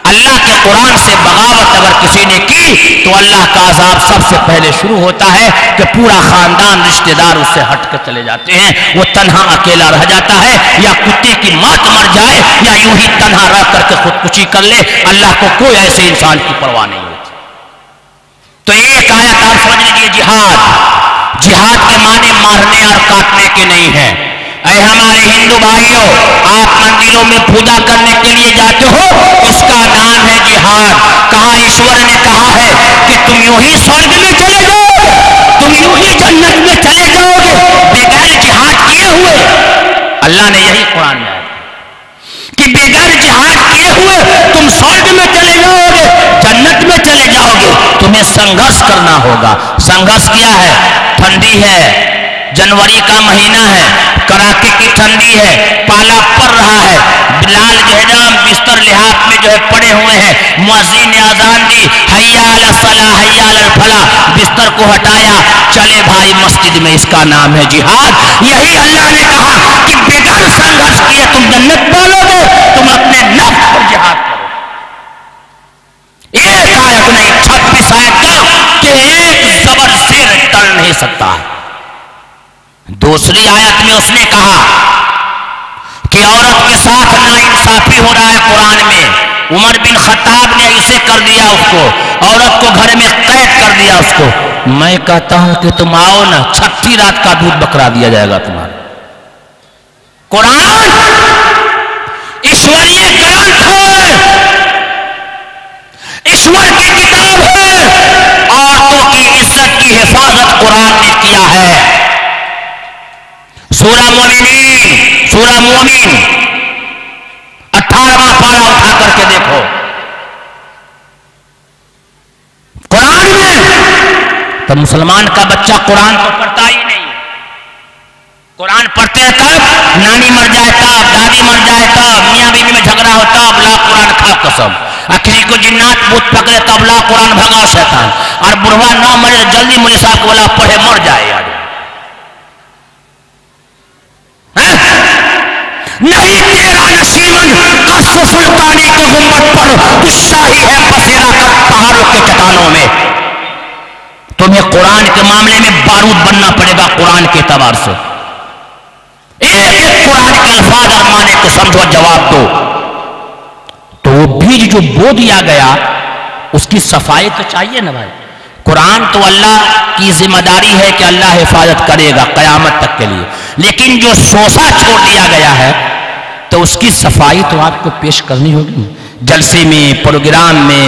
اللہ کے قرآن سے بغاوت اگر کسی نے کی تو اللہ کا عذاب سب سے پہلے شروع ہوتا ہے کہ پورا خاندان رشتہ دار اس سے ہٹ کر چلے جاتے ہیں. وہ تنہا اکیلا رہ جاتا ہے, یا کتے کی موت مر جائے, یا یوں ہی تنہا رہ کر کے خودکشی کر لے. اللہ کو کوئی ایسے انسان کی پرواہ نہیں ہوتی. تو ایک آیت آپ سمجھ لیجیے, جہاد. جہاد کے معنی مارنے اور کاٹنے کے نہیں ہیں. اے ہمارے ہندو بھائیوں, آپ مندروں میں پوجا کرنے کے لیے جاتے ہو, اس کا نام ہے جہاد. کہا ایشور نے کہا ہے کہ تم یوں ہی سورگ میں چلے جاؤ, تم یوں ہی جنت میں چلے جاؤ گے بغیر جہاد کیے ہوئے. اللہ نے یہی قرآن میں کہ بغیر جہاد کیے ہوئے تم سورگ میں چلے جاؤ گے, جنت میں چلے جاؤ گے. تمہیں سنگھرش کرنا ہوگا. سنگھرش کیا ہے؟ ٹھنڈی ہے, جنوری کا مہینہ ہے, کڑاکے کی ٹھنڈی ہے, پالا پڑ رہا ہے, بلال جو ہے نا بستر لحاظ میں جو ہے پڑے ہوئے ہیں, مؤذن نے اذان دی حی علی الصلاۃ حی علی الفلاح, بستر کو ہٹایا, چلے بھائی مسجد میں. اس کا نام ہے جہاد. یہی اللہ نے کہا کہ بغیر سنگھرش کیے تم جنت پالو گے, تم اپنے نفس پر جہاد کرو. ایک آیت نہیں 26 آیت کا کہ ایک زبر زیر ٹل نہیں سکتا. دوسری آیت میں اس نے کہا کہ عورت کے ساتھ ناانصافی ہو رہا ہے قرآن میں. عمر بن خطاب نے اسے کر دیا, اس کو عورت کو گھر میں قید کر دیا اس کو. میں کہتا ہوں کہ تم آؤ نا, چھٹی رات کا دودھ بکرا دیا جائے گا تمہارا. قرآن ایشوریہ گرنتھ ہے, ایشور کی کتاب ہے. عورتوں کی عزت کی حفاظت قرآن نے کیا ہے. سورہ مومنین, سورہ مومن 18واں پارہ اٹھا کر کے دیکھو قرآن میں. تو مسلمان کا بچہ قرآن تو پڑھتا ہی نہیں. قرآن پڑھتے ہیں تب نانی مر جائے تب, دادی مر جائے تب, میاں بیوی میں جھگڑا ہوتا اب لا قرآن کھا قسم. کسی کو جنات بھوت پکڑے تب لا قرآن بھگا شیطان. اور بڑھوا نہ مرے جلدی مولوی صاحب کو بولا پڑھے مر جائے. یار نہیں تیرا نشیمن قصف سلطانی کے گنبد پر تو شاہی ہے بسیرا کر پہاڑوں کے چٹانوں میں. تمہیں قرآن کے معاملے میں بارود بننا پڑے گا. قرآن کے اعتبار سے ایک ایک قرآن کے الفاظ اور معنی کو سمجھو, جواب دو. تو وہ بیج جو بو دیا گیا اس کی صفائی تو چاہیے نا بھائی. قرآن تو اللہ کی ذمہ داری ہے کہ اللہ حفاظت کرے گا قیامت تک کے لیے، لیکن جو شوشہ چھوڑ دیا گیا ہے تو اس کی صفائی تو آپ کو پیش کرنی ہوگی، جلسے میں، پروگرام میں،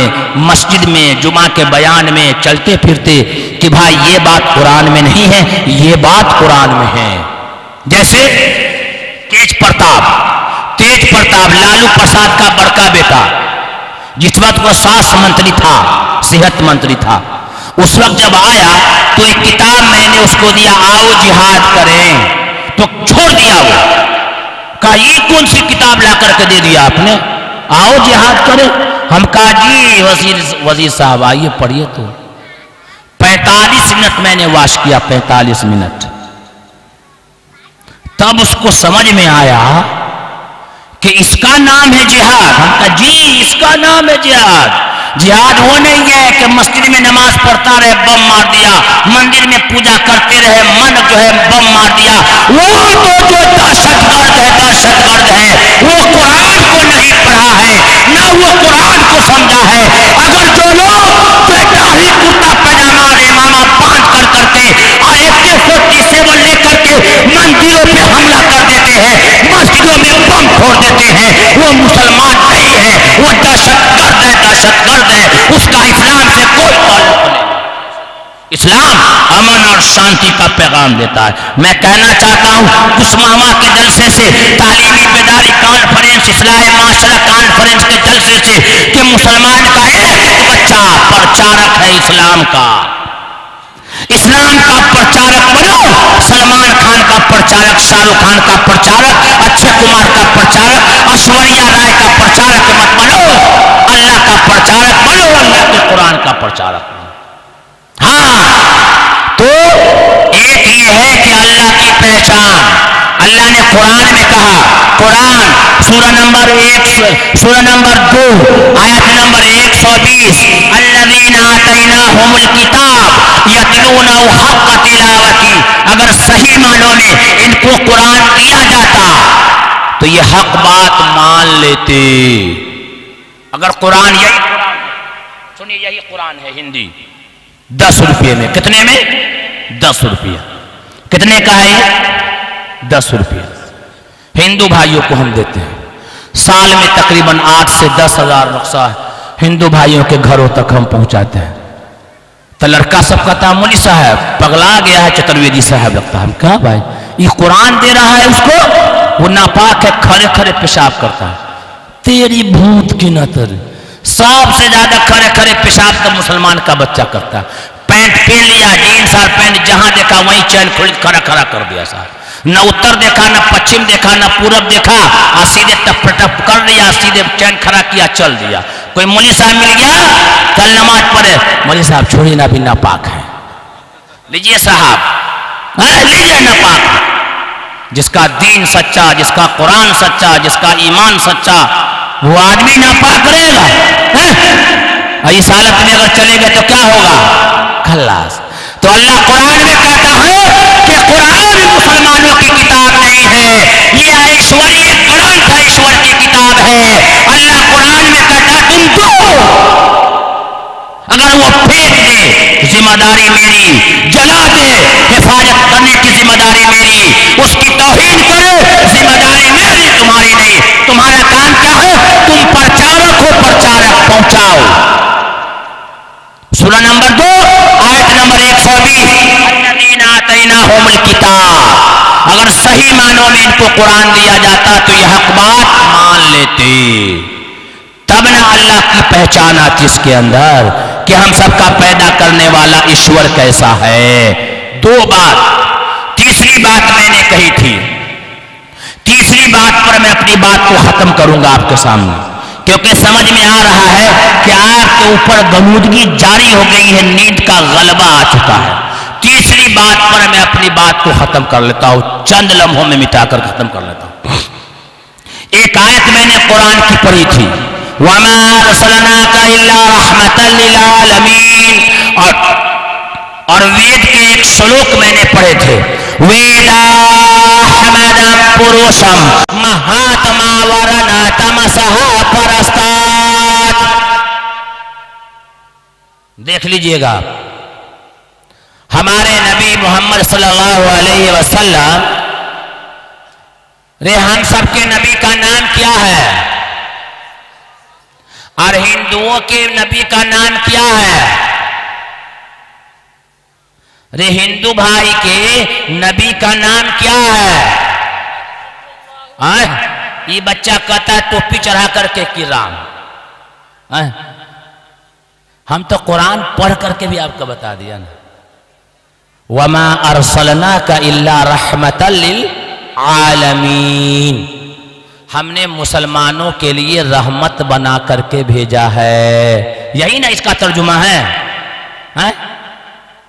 مسجد میں، جمعہ کے بیان میں چلتے پھرتے کہ بھائی یہ بات قرآن میں نہیں ہے، یہ بات قرآن میں ہے۔ جیسے تیج پرتاپ لالو پرساد کا بڑکا بیٹا، جس وقت وہ ساس منتری تھا، صحت منتری تھا، اس وقت جب آیا تو ایک کتاب میں نے اس کو دیا، آؤ جہاد کریں، تو چھوڑ دیا وہ، کہا یہ کون سی کتاب لا کر کے دے دیا آپ نے، آؤ جہاد کریں۔ ہم کہا جی وزیر صاحب آئیے پڑھیے، تو 45 منٹ میں نے واش کیا، 45 منٹ، تب اس کو سمجھ میں آیا کہ اس کا نام ہے جہاد۔ ہم کہا جی اس کا نام ہے جہاد، جہاد وہ نہیں ہے کہ مسجد میں نماز پڑھتا رہے بم مار دیا، مندر میں پوجا کرتے رہے من جو ہے بم مار دیا، وہ تو جو دہشت گرد ہے وہ قرآن کو نہیں پڑھا ہے، نہ وہ قرآن کو سمجھا ہے۔ اگر جو لوگ داڑھی کرتا پاجامہ اور امامہ باندھ کر کے AK-47 لے کر کے مندروں پہ حملہ کر دیتے ہیں، مسجدوں میں بم پھوڑ دیتے ہیں، وہ مسلمان نہیں ہے، وہ دہشت گرد ہے، اس کا اسلام سے کوئی تعلق نہیں۔ اسلام امن اور شانتی کا پیغام دیتا ہے۔ میں کہنا چاہتا ہوں کچھ ماما کے جلسے سے، تعلیمی بیداری کانفرنس، اصلاح معاشرہ کانفرنس کے جلسے سے، کہ مسلمان کا ایک بچہ پرچارک ہے اسلام کا پرچارک بنو، سلمان خان کا پرچارک، شاہ رخ خان کا پرچارک، اکشے کمار کا پرچارک، ایشوریہ رائے کا پرچارک مت بنو، اللہ کا پرچارک بنو، اللہ کے قرآن کا پرچارک بنو۔ ہاں تو ایک یہ ہے کہ اللہ کی پہچان، اللہ نے قرآن میں کہا، قرآن سورہ نمبر 2 آیت نمبر 120، الذین آتیناہم الکتاب یتلونہ حق تلاوتہ، اگر صحیح معنوں میں ان کو قرآن دیا جاتا تو یہ حق بات مان لیتے۔ اگر قرآن سنیے یہی قرآن ہے ہندی، 10 روپے میں، کتنے میں؟ 10 روپیہ، کتنے کا ہے یہ؟ 10 روپیہ۔ ہندو بھائیوں کو ہم دیتے ہیں، سال میں تقریباً 8 سے 10 ہزار نقصہ ہندو بھائیوں کے گھروں تک ہم پہنچاتے ہیں۔ تو لڑکا سب کا تھا مولوی صاحب پگلا گیا ہے، چترویدی صاحب لگتا ہے۔ ہم کہا بھائی یہ قرآن دے رہا ہے اس کو، وہ ناپاک ہے، کھڑے کھڑے پیشاب کرتا ہے، تیری بھوت کی نظر، سب سے زیادہ کھڑے کھڑے پیشاب تو مسلمان کا بچہ کرتا ہے۔ پینٹ پہن لیا، جینس اور پینٹ جہاں دیکھا وہیں چین کھول کھڑا کر دیا صاحب، نہ اتر دیکھا، نہ پچھم دیکھا، نہ پورب دیکھا، اور سیدھے ٹپ ٹپ کر لیا، سیدھے چین کھڑا کیا، چل دیا۔ کوئی مولوی صاحب مل گیا، کل نماز پڑھے، مولوی صاحب چھوڑیے نا، بھی ناپاک ہے، لیجئے صاحب، لیجئے ناپاک ہے۔ جس کا دین سچا، جس کا قرآن سچا، جس کا ایمان سچا، وہ آدمی ناپاک رہے گا۔ اس حالت میں اگر چلے گئے تو کیا ہوگا؟ خلاص۔ تو اللہ قرآن میں کہتا ہے کہ قرآن مسلمانوں کی کتاب نہیں ہے، یہ ایشوریہ گرنتھ ایشور کی کتاب ہے۔ اللہ قرآن میں کہتا تم دو، اگر وہ پھینک دے ذمہ داری میری، جلا دے حفاظت کرنے کی ذمہ داری میری، اس کی توہین کرے ذمہ داری میری، تمہاری نہیں۔ تمہارا کام کیا ہے؟ تم پرچارک ہو، پرچارک پہنچاؤ۔ سورہ نمبر 2 آیت نمبر 120، الذین آتیناہم الکتاب، اگر صحیح معنوں میں ان کو قرآن دیا جاتا تو یہ حق بات مان لیتے، تب نہ اللہ کی پہچان آتی اس کے اندر کہ ہم سب کا پیدا کرنے والا ایشور کیسا ہے۔ 2 بات، تیسری بات میں نے کہی تھی، تیسری بات پر میں اپنی بات کو ختم کروں گا آپ کے سامنے، کیونکہ سمجھ میں آ رہا ہے کہ آپ کے اوپر غنودگی جاری ہو گئی ہے، نیند کا غلبہ آ چکا ہے۔ تیسری بات پر میں اپنی بات کو ختم کر لیتا ہوں، چند لمحوں میں مٹا کر ختم کر لیتا ہوں۔ ایک آیت میں نے قرآن کی پڑھی تھی، وَمَا أَرْسَلْنَاكَ إِلَّا رَحْمَةً لِلْعَالَمِينَ، اور وید کے ایک شلوک میں نے پڑھے تھے، ویداحمدم پروشم مہاتما ورنا تمسہا پرستاد۔ دیکھ لیجئے گا نبی محمد صلی اللہ علیہ وسلم، رے ہم سب کے نبی کا نام کیا ہے؟ اور ہندوؤں کے نبی کا نام کیا ہے؟ رے ہندو بھائی کے نبی کا نام کیا ہے؟ یہ بچہ کہتا ہے ٹوپی چڑھا کر کے کہ رام. ہم تو قرآن پڑھ کر کے بھی آپ کو بتا دیا نا. وَمَا أَرْسَلْنَاكَ إِلَّا رَحْمَةً لِلْعَالَمِينَ. ہم نے مسلمانوں کے لیے رحمت بنا کر کے بھیجا ہے. یہی نا اس کا ترجمہ ہے؟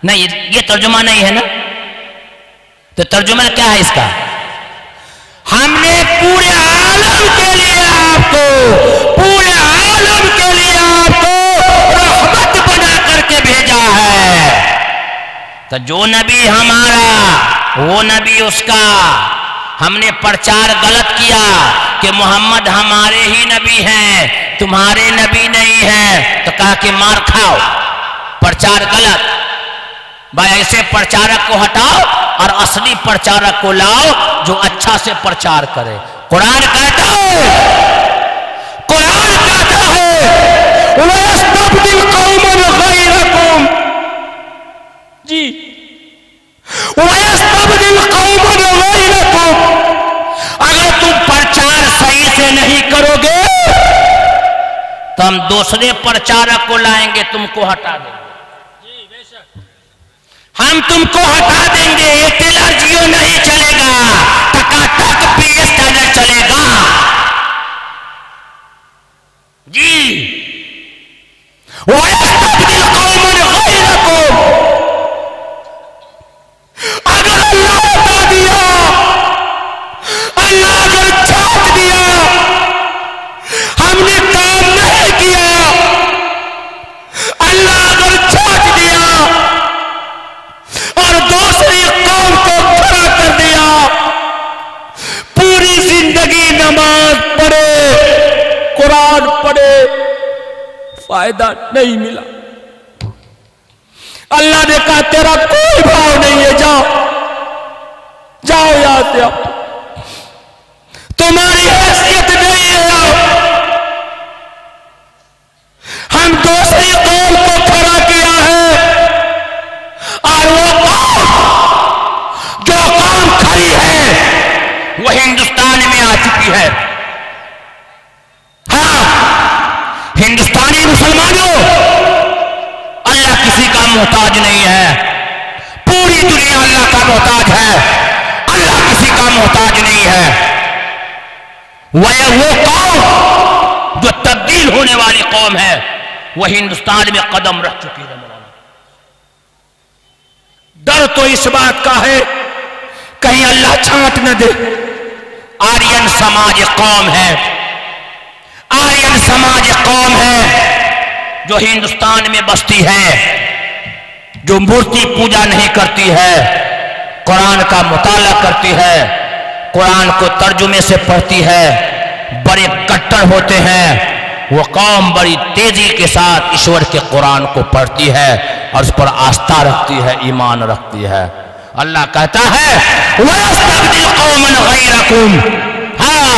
نہیں یہ ترجمہ نہیں ہے نا. تو ترجمہ کیا ہے اس کا؟ ہم نے پورے عالم کے لیے آپ کو، پورے عالم کے لیے آپ کو رحمت بنا کر کے بھیجا ہے. تو جو نبی ہمارا وہ نبی اس کا. ہم نے پرچار غلط کیا کہ محمد ہمارے ہی نبی ہیں، تمہارے نبی نہیں ہیں، تو کہا کہ مار کھاؤ. پرچار غلط. بھائی ایسے پرچارک کو ہٹاؤ اور اصلی پرچارک کو لاؤ جو اچھا سے پرچار کرے. قرآن کہتا ہے وَيَسْتَبْدِلْ قَوْمًا غَيْرَكُمْ. جی وَيَسْتَبْدِلْ قَوْمًا غَيْرَكُمْ. اگر تم پرچار صحیح سے نہیں کرو گے تو ہم دوسرے پرچارک کو لائیں گے، تم کو ہٹا دیں گے. ہم تم کو ہٹا دیں گے. یہ ٹیلر جیو نہیں چلے گا، ٹکا ٹک پی ایس ٹیلر چلے گا. جی وَيَسْتَبْدِلْ قَوْمًا غَيْرَكُمْ. اگر اللہ ہٹا دیا، اللہ اگر چھاٹ دیا، ہم نے کام نہیں کیا، اللہ اگر چھاٹ دیا اور دوسری قوم کو کھڑا کر دیا، پوری زندگی نماز پڑھے، قرآن پڑھے، فائدہ نہیں ملا. اللہ نے کہا تیرا کوئی بھاؤ نہیں ہے، جاؤ جاؤ یہاں سے، اب تمہاری حیثیت نہیں ہے. ہم دوسری قوم کو کھڑا کیا ہے اور وہ قوم جو قوم کھڑی ہے وہ ہندوستان میں آ چکی ہے. ہاں ہندوستانی مسلمانوں، اللہ کسی کا محتاج نہیں ہے. پوری دنیا اللہ کا محتاج ہے، اللہ کسی کا محتاج نہیں ہے. وہ قوم جو تبدیل ہونے والی قوم ہے وہ ہندوستان میں قدم رکھ چکی ہے. مولانا ڈر تو اس بات کا ہے کہیں اللہ چھانٹ نہ دے. آرین سماج قوم ہے، آرین سماج قوم ہے جو ہندوستان میں بستی ہے، جو مورتی پوجا نہیں کرتی ہے، قرآن کا مطالعہ کرتی ہے، قرآن کو ترجمے سے پڑھتی ہے، بڑے کٹر ہوتے ہیں. وہ قوم بڑی تیزی کے ساتھ ایشور کے قرآن کو پڑھتی ہے اور اس پر آستھا رکھتی ہے، ایمان رکھتی ہے. اللہ کہتا ہے وَيَسْتَبْدِلْ قَوْمًا غَيْرَكُمْ. ہاں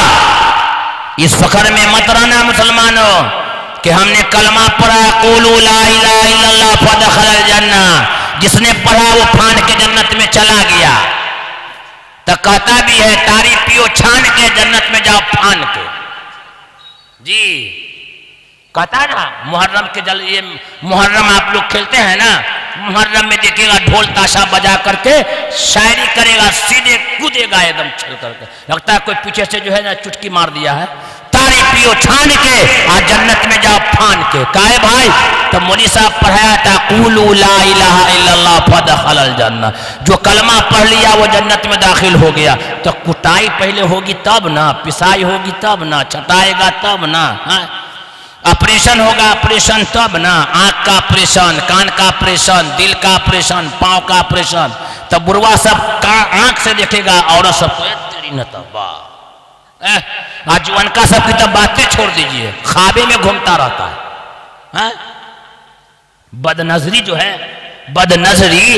اس فخر میں مت رہنا مسلمانوں کہ ہم نے کلمہ پڑھا قولوا لا الہ الا اللہ فدخل الجنہ. جس نے پڑھا وہ پھان کے جنت میں چلا گیا. تو کہتا بھی ہے تاری پیو چھان کے جنت میں جاؤ پھان کے. جی کہتا نا محرم کے یہ محرم آپ لوگ کھیلتے ہیں نا، محرم میں دیکھے گا ڈھول تاشا بجا کر کے شاعری کرے گا، سیدھے کودے گا ایک دم چھل کر کے. لگتا ہے کوئی پیچھے سے جو ہے نا چٹکی مار دیا ہے. تاری پیو چھان کے اور جنت میں جاؤ پھان کے. کہے بھائی تو مولوی صاحب پڑھایا تھا قولوا لا الہ الا اللہ فدخل الجنہ. جو کلمہ پڑھ لیا وہ جنت میں داخل ہو گیا. تو کٹائی پہلے ہوگی تب نا، پسائی ہوگی تب نا، چھٹائے گا تب نا، آپریشن ہوگا آپریشن تب نا. آنکھ کا آپریشن، کان کا آپریشن، دل کا آپریشن، پاؤں کا آپریشن. تب بروا سب آنکھ سے دیکھے گا، عورت سب تیری نتبا. آج ان کا سب کی تب باتیں چھوڑ دیجئے، خوابے میں گھومتا رہتا ہے. بد نظری جو ہے، بد نظری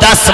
10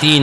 3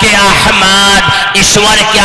کہ احمد ایشور کا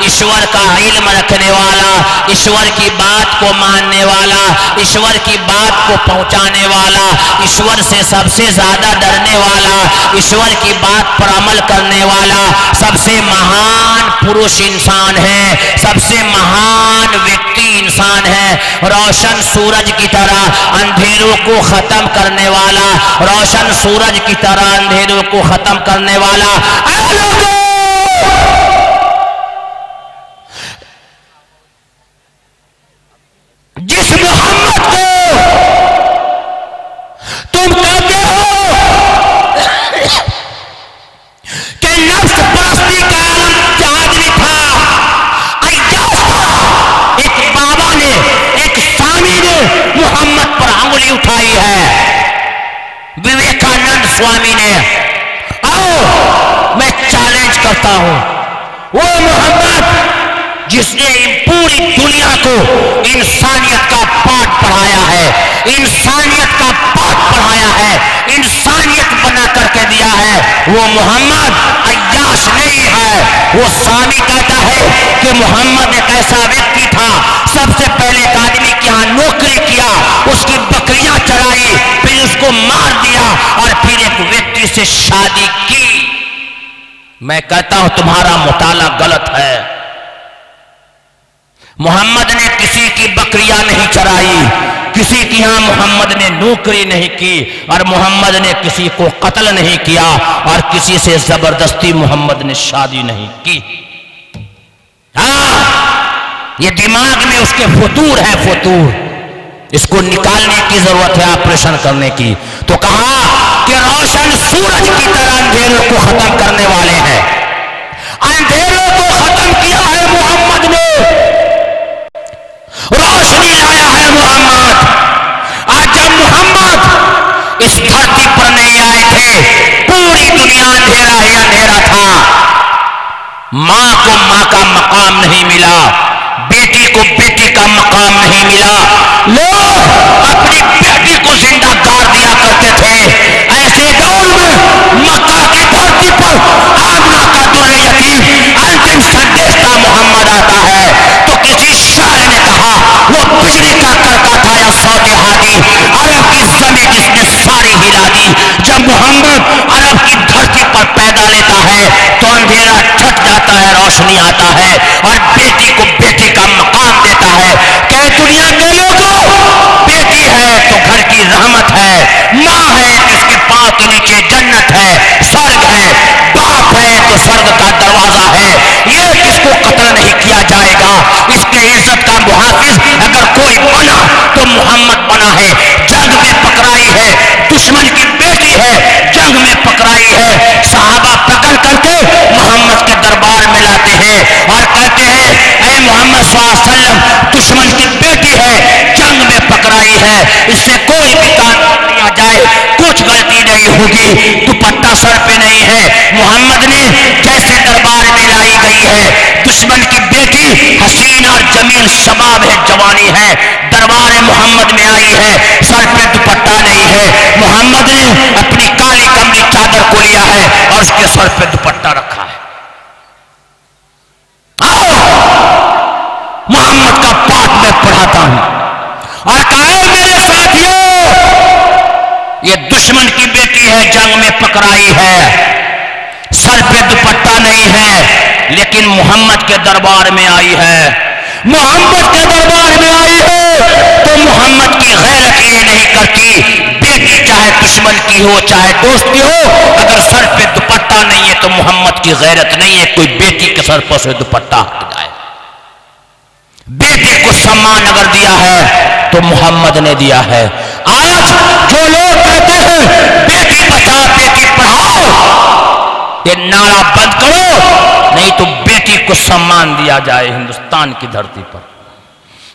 ایشور کا علم رکھنے والا, ایشور کی بات کو ماننے والا, ایشور کی بات کو پہنچانے والا, ایشور سے سب سے زیادہ ڈرنے والا, ایشور کی بات پر عمل کرنے والا سب سے مہان پروش انسان ہے, سب سے مہان ویکتی انسان ہے. روشن سورج کی طرح اندھیروں کو ختم کرنے والا, روشن سورج کی طرح اندھیروں کو ختم کرنے والا. جس محمد کو تم کہتے ہو کہ نفس پرستی کا آدمی تھا, عیاش تھا, ایک بابا نے, ایک سامی نے محمد پر انگلی اٹھائی ہے, وویکانند سوامی نے. آؤ میں چیلنج کرتا ہوں, وہ محمد جس نے پوری دنیا کو انسانیت کا پاٹ پڑھایا ہے, انسانیت کا پاٹ پڑھایا ہے, انسانیت بنا کر کے دیا ہے, وہ محمد عیاش نہیں ہے. وہ سامی کہتا ہے کہ محمد ایک ایسا ویکتی تھا, سب سے پہلے ایک آدمی کے یہاں نوکری کیا, اس کی بکریاں چرائی, پھر اس کو مار دیا, اور پھر ایک ویکتی سے شادی کی. میں کہتا ہوں تمہارا مطالعہ غلط ہے. محمد نے کسی کی بکریاں نہیں چرائی, کسی کی یہاں محمد نے نوکری نہیں کی, اور محمد نے کسی کو قتل نہیں کیا, اور کسی سے زبردستی محمد نے شادی نہیں کی. ہاں, یہ دماغ میں اس کے فطور ہے, فطور, اس کو نکالنے کی ضرورت ہے, آپریشن کرنے کی. تو کہا کہ روشن سورج کی طرح اندھیروں کو ختم کرنے والے ہیں. اندھیروں کو ختم کیا ہے محمد نے, روشنی لایا ہے محمد. آج جب محمد اس دھرتی پر نہیں آئے تھے, پوری دنیا اندھیرا ہی اندھیرا تھا. ماں کو ماں کا مقام نہیں ملا, بیٹی کو بیٹی کا مقام نہیں ملا. لوگ اپنی بیٹی کو زندہ گار دیا کرتے تھے. ایسے دور میں مکہ کی دھرتی پر آمنہ کا در یتیم انتم سندیش کا محمد آتا ہے, تو کسی شاعر نے کہا وہ بجلی کا کرتا تھا یا سوتے ہادی, عرب کی زمین جس نے ساری ہلا دی. جب محمد عرب کی دھرتی پر پیدا لیتا ہے تو اندھیرا چھٹ جاتا ہے, روشنی آتا ہے, اور بیٹی کو بیٹی کا مقام دیتا ہے. کہ دنیا کے لوگوں, بیٹی ہے تو گھر کی رحمت ہے, ماں ہے جس کے پاؤں کے نیچے جنت ہے, سرگ ہے, باپ ہے تو سرگ کا دروازہ ہے. یہ کس کو قتل نہیں کیا جائے گا. اس کے عزت کا محافظ اگر کوئی بنا تو محمد بنا ہے. جنگ میں پکڑائی ہے, دشمن کی بیٹی ہے, جنگ میں پکڑائی ہے. صحابہ پکڑ کر کے محمد کے دربار میں لاتے ہیں اور کہتے ہیں اے محمد صلی اللہ علیہ وسلم, دشمن کی بیٹی ہے, جنگ میں پکڑائی ہے, اس سے کوئی بھی کام کیا جائے کچھ غلطی نہیں ہوگی, دوپٹہ سر پہ نہیں ہے. محمد نے جیسے دربار میں لائی گئی ہے, دشمن کی بیٹی حسین اور جمیل شباب ہے, جوانی ہے, دربار محمد میں آئی ہے, سر پہ دوپٹہ نہیں ہے. محمد نے اپنی کالی کمری چادر کو لیا ہے اور اس کے سر پہ دوپٹہ رکھا ہے. آؤ محمد کا پاٹ میں پڑھاتا ہوں, اور کہا میرے ساتھیوں, یہ دشمن کی بیٹی ہے, جنگ میں پکڑائی ہے, سر پہ دوپٹہ نہیں ہے, لیکن محمد کے دربار میں آئی ہے. محمد کے دربار میں آئی ہے تو محمد کی غیرت یہ نہیں کرتی, بیٹی چاہے دشمن کی ہو چاہے دوست کی ہو, اگر سر پہ دوپٹہ نہیں ہے تو محمد کی غیرت نہیں ہے کوئی بیٹی کے سر پر سے دوپٹہ ہٹ جائے. بیٹی کو سمان اگر دیا ہے تو محمد نے دیا ہے. آج جو لوگ کہتے ہیں بیٹی بچاؤ بیٹی پڑھاؤ, یہ نعرہ بند کرو, نہیں تو بیٹی کو سمان دیا جائے ہندوستان کی دھرتی پر.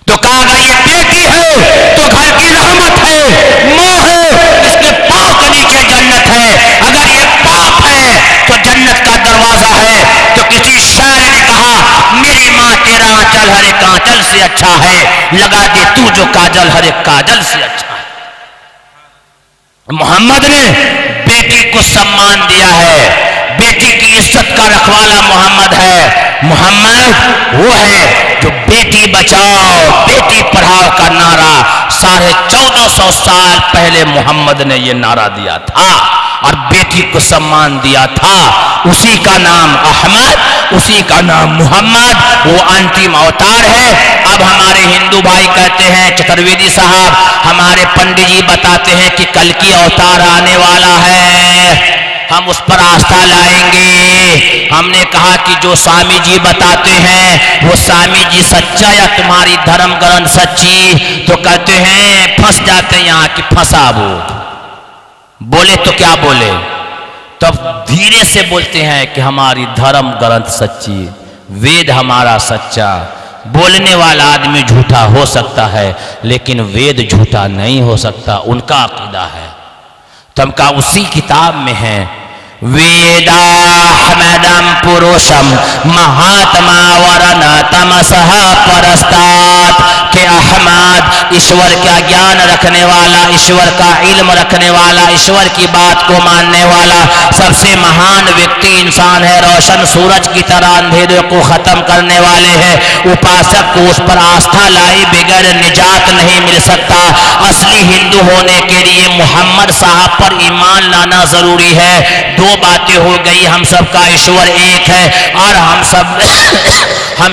تو کہا اگر یہ بیٹی ہے تو گھر کی رحمت ہے, ماں ہے, اس کے پاؤں کے نیچے جنت ہے, اگر یہ باپ ہے تو جنت کا دروازہ ہے. تو کسی شاعر نے کہا میری ماں تیرا آنچل ہر ایک آنچل سے اچھا ہے, لگا دے تو جو کاجل ہر ایک کاجل سے اچھا ہے. محمد نے بیٹی کو سمان دیا ہے, کی عزت کا رکھوالا محمد ہے۔ محمد وہ ہے جو بیٹی بچاؤ بیٹی پڑھاؤ کا نعرہ 1450 سال پہلے محمد نے یہ نعرہ دیا تھا اور بیٹی کو سمان دیا تھا۔ اسی کا نام احمد، اسی کا نام محمد، وہ انتم اوتار ہے۔ اب ہمارے ہندو بھائی کہتے ہیں چترویدی صاحب، ہمارے پنڈت جی بتاتے ہیں کہ کل کی اوتار آنے والا ہے، ہم اس پر آستھا لائیں گے۔ ہم نے کہا کہ جو سوامی جی بتاتے ہیں وہ سوامی جی سچا یا تمہاری دھرم گرنتھ سچی؟ تو کہتے ہیں پھنس جاتے ہیں یہاں کہ پھنسا وہ بولے تو کیا بولے، تب دھیرے سے بولتے ہیں کہ ہماری دھرم گرنتھ سچی، وید ہمارا سچا۔ بولنے والا آدمی جھوٹا ہو سکتا ہے لیکن وید جھوٹا نہیں ہو سکتا، ان کا عقیدہ ہے۔ تم کا اسی کتاب میں ہے ویداحمدم پروشم مہاتما ورنا تمسہ پرستات، کہ احمد ایشور کا گیان رکھنے والا، ایشور کا علم رکھنے والا، ایشور کی بات کو ماننے والا سب سے مہان ویکتی انسان ہے، روشن سورج کی طرح اندھیرے کو ختم کرنے والے ہیں۔ اپاسک کو اس پر آستھا لائی بغیر نجات نہیں مل سکتا۔ اصلی ہندو ہونے کے لیے محمد صاحب پر ایمان لانا ضروری ہے۔ دو باتیں ہو گئی، ہم سب کا ایشور ایک ہے اور ہم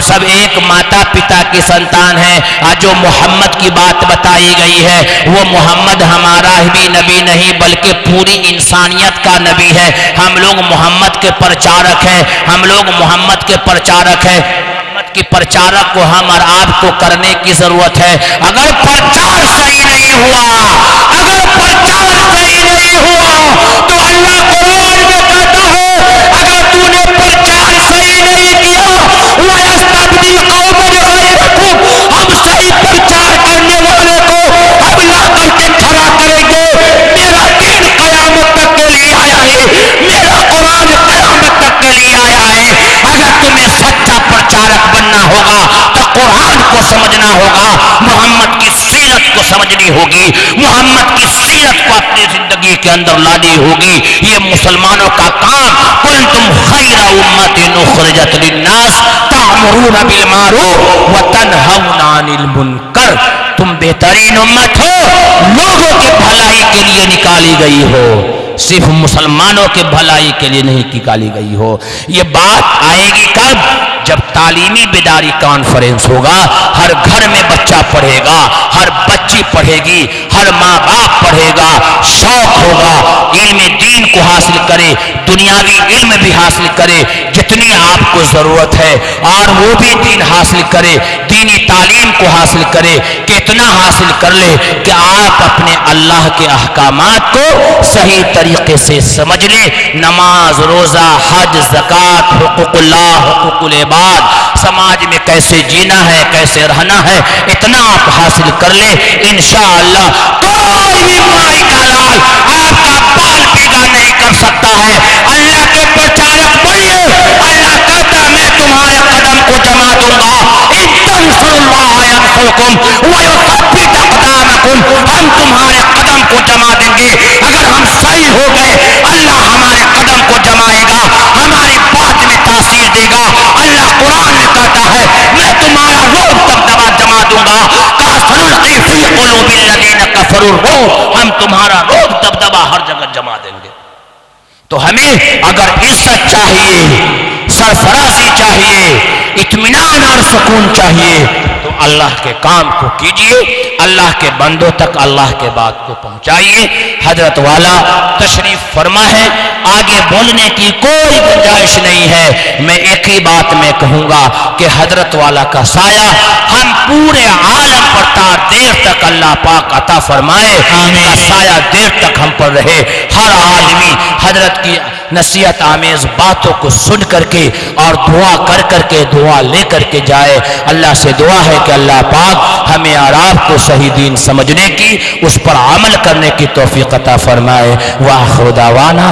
سب ایک ماتا پتا کی سنتان ہیں۔ جو محمد کی بات بتائی گئی ہے وہ محمد ہمارا بھی نبی نہیں بلکہ پوری انسانیت کا نبی ہے۔ ہم لوگ محمد کے پرچارک ہیں، ہم لوگ محمد کے پرچارک ہیں۔ محمد کی پرچارک کو ہم اور آپ کو کرنے کی ضرورت ہے۔ اگر پرچار صحیح نہیں ہوا، اگر پرچار صحیح نہیں ہوا تو اللہ قرآن میں کہتا ہے اگر تو نے پرچار صحیح نہیں کیا وَيَسْتَبْدِلْ قَوْمًا غَيْرَكُمْ، ہم صحیح پرچار کرنے والے کو ہم لا کر کے کھڑا کریں گے۔ میرا دین قیامت تک کے لیے آیا ہے، میرا قرآن قیامت تک کے لیے آیا ہے۔ اگر تمہیں سچا پرچارک بننا ہوگا تو قرآن کو سمجھنا ہوگا، محمد کی سیرت کو سمجھنی ہوگی، محمد کی سیرت کو اپنی زندگی کے اندر لانی ہوگی۔ یہ مسلمانوں کا کام، کنتم خیر امت اخرجت للناس تأمرون بالمعروف وتنہون عن المنکر، تم بہترین امت ہو، لوگوں کی بھلائی کے لیے نکالی گئی ہو، صرف مسلمانوں کے بھلائی کے لیے نہیں نکالی گئی ہو۔ یہ بات آئے گی کب؟ جب تعلیمی بیداری کانفرنس ہوگا، ہر گھر میں بچہ پڑھے گا، ہر بچی پڑھے گی، ہر ماں باپ پڑھے گا، شوق ہوگا علم دین کو حاصل کرے، دنیاوی علم بھی حاصل کرے جتنی آپ کو ضرورت ہے، اور وہ بھی دین حاصل کرے، دینی تعلیم کو حاصل کرے کہ اتنا حاصل کر لے کہ آپ اپنے اللہ کے احکامات کو صحیح طریقے سے سمجھ لیں۔ نماز، روزہ، حج، زکوٰۃ، حقوق اللہ، حقوق العباد، سماج میں کیسے جینا ہے، کیسے رہنا ہے، اتنا آپ حاصل کر لیں، انشاءاللہ کوئی بھی مائی کا لال آپ کا بال بیگا نہیں کر سکتا ہے۔ اللہ کے پرچارک بنیے، اللہ کہتا میں تمہارے قدم کو جما دوں گا، ان تنصروا اللہ ینصرکم ویثبت اقدامکم، ہم تمہارے قدم کو جما دیں گے۔ اگر ہم صحیح ہو گئے اللہ ہمارے قدم کو جمائے گا، ہماری بات میں تاثیر دے گا۔ اللہ قرآن میں کہتا ہے میں تمہارا روب دبدبا جما دوں گا، سنلقی فی قلوب الذین کفروا الرعب، ہم تمہارا روب دبدبا ہر جگہ جما دیں گے۔ تو ہمیں اگر عزت چاہیے، سرفرازی چاہیے، اطمینان اور سکون چاہیے تو اللہ کے کام کو کیجئے، اللہ کے بندوں تک اللہ کے بات کو پہنچائیے۔ حضرت والا تشریف فرما ہے، آگے بولنے کی کوئی گنجائش نہیں ہے۔ میں ایک ہی بات میں کہوں گا کہ حضرت والا کا سایہ ہم پورے عالم پر تا دیر تک اللہ پاک عطا فرمائے، کا سایہ دیر تک ہم پر رہے۔ ہر عالمی حضرت کی نصیحت آمیز باتوں کو سن کر کے اور دعا کر کے دعا لے کر کے جائے۔ اللہ سے دعا ہے کہ اللہ پاک ہمیں اور آپ کو صحیح دین سمجھنے کی، اس پر عمل کرنے کی توفیق عطا فرمائے۔ وآخر دعوانا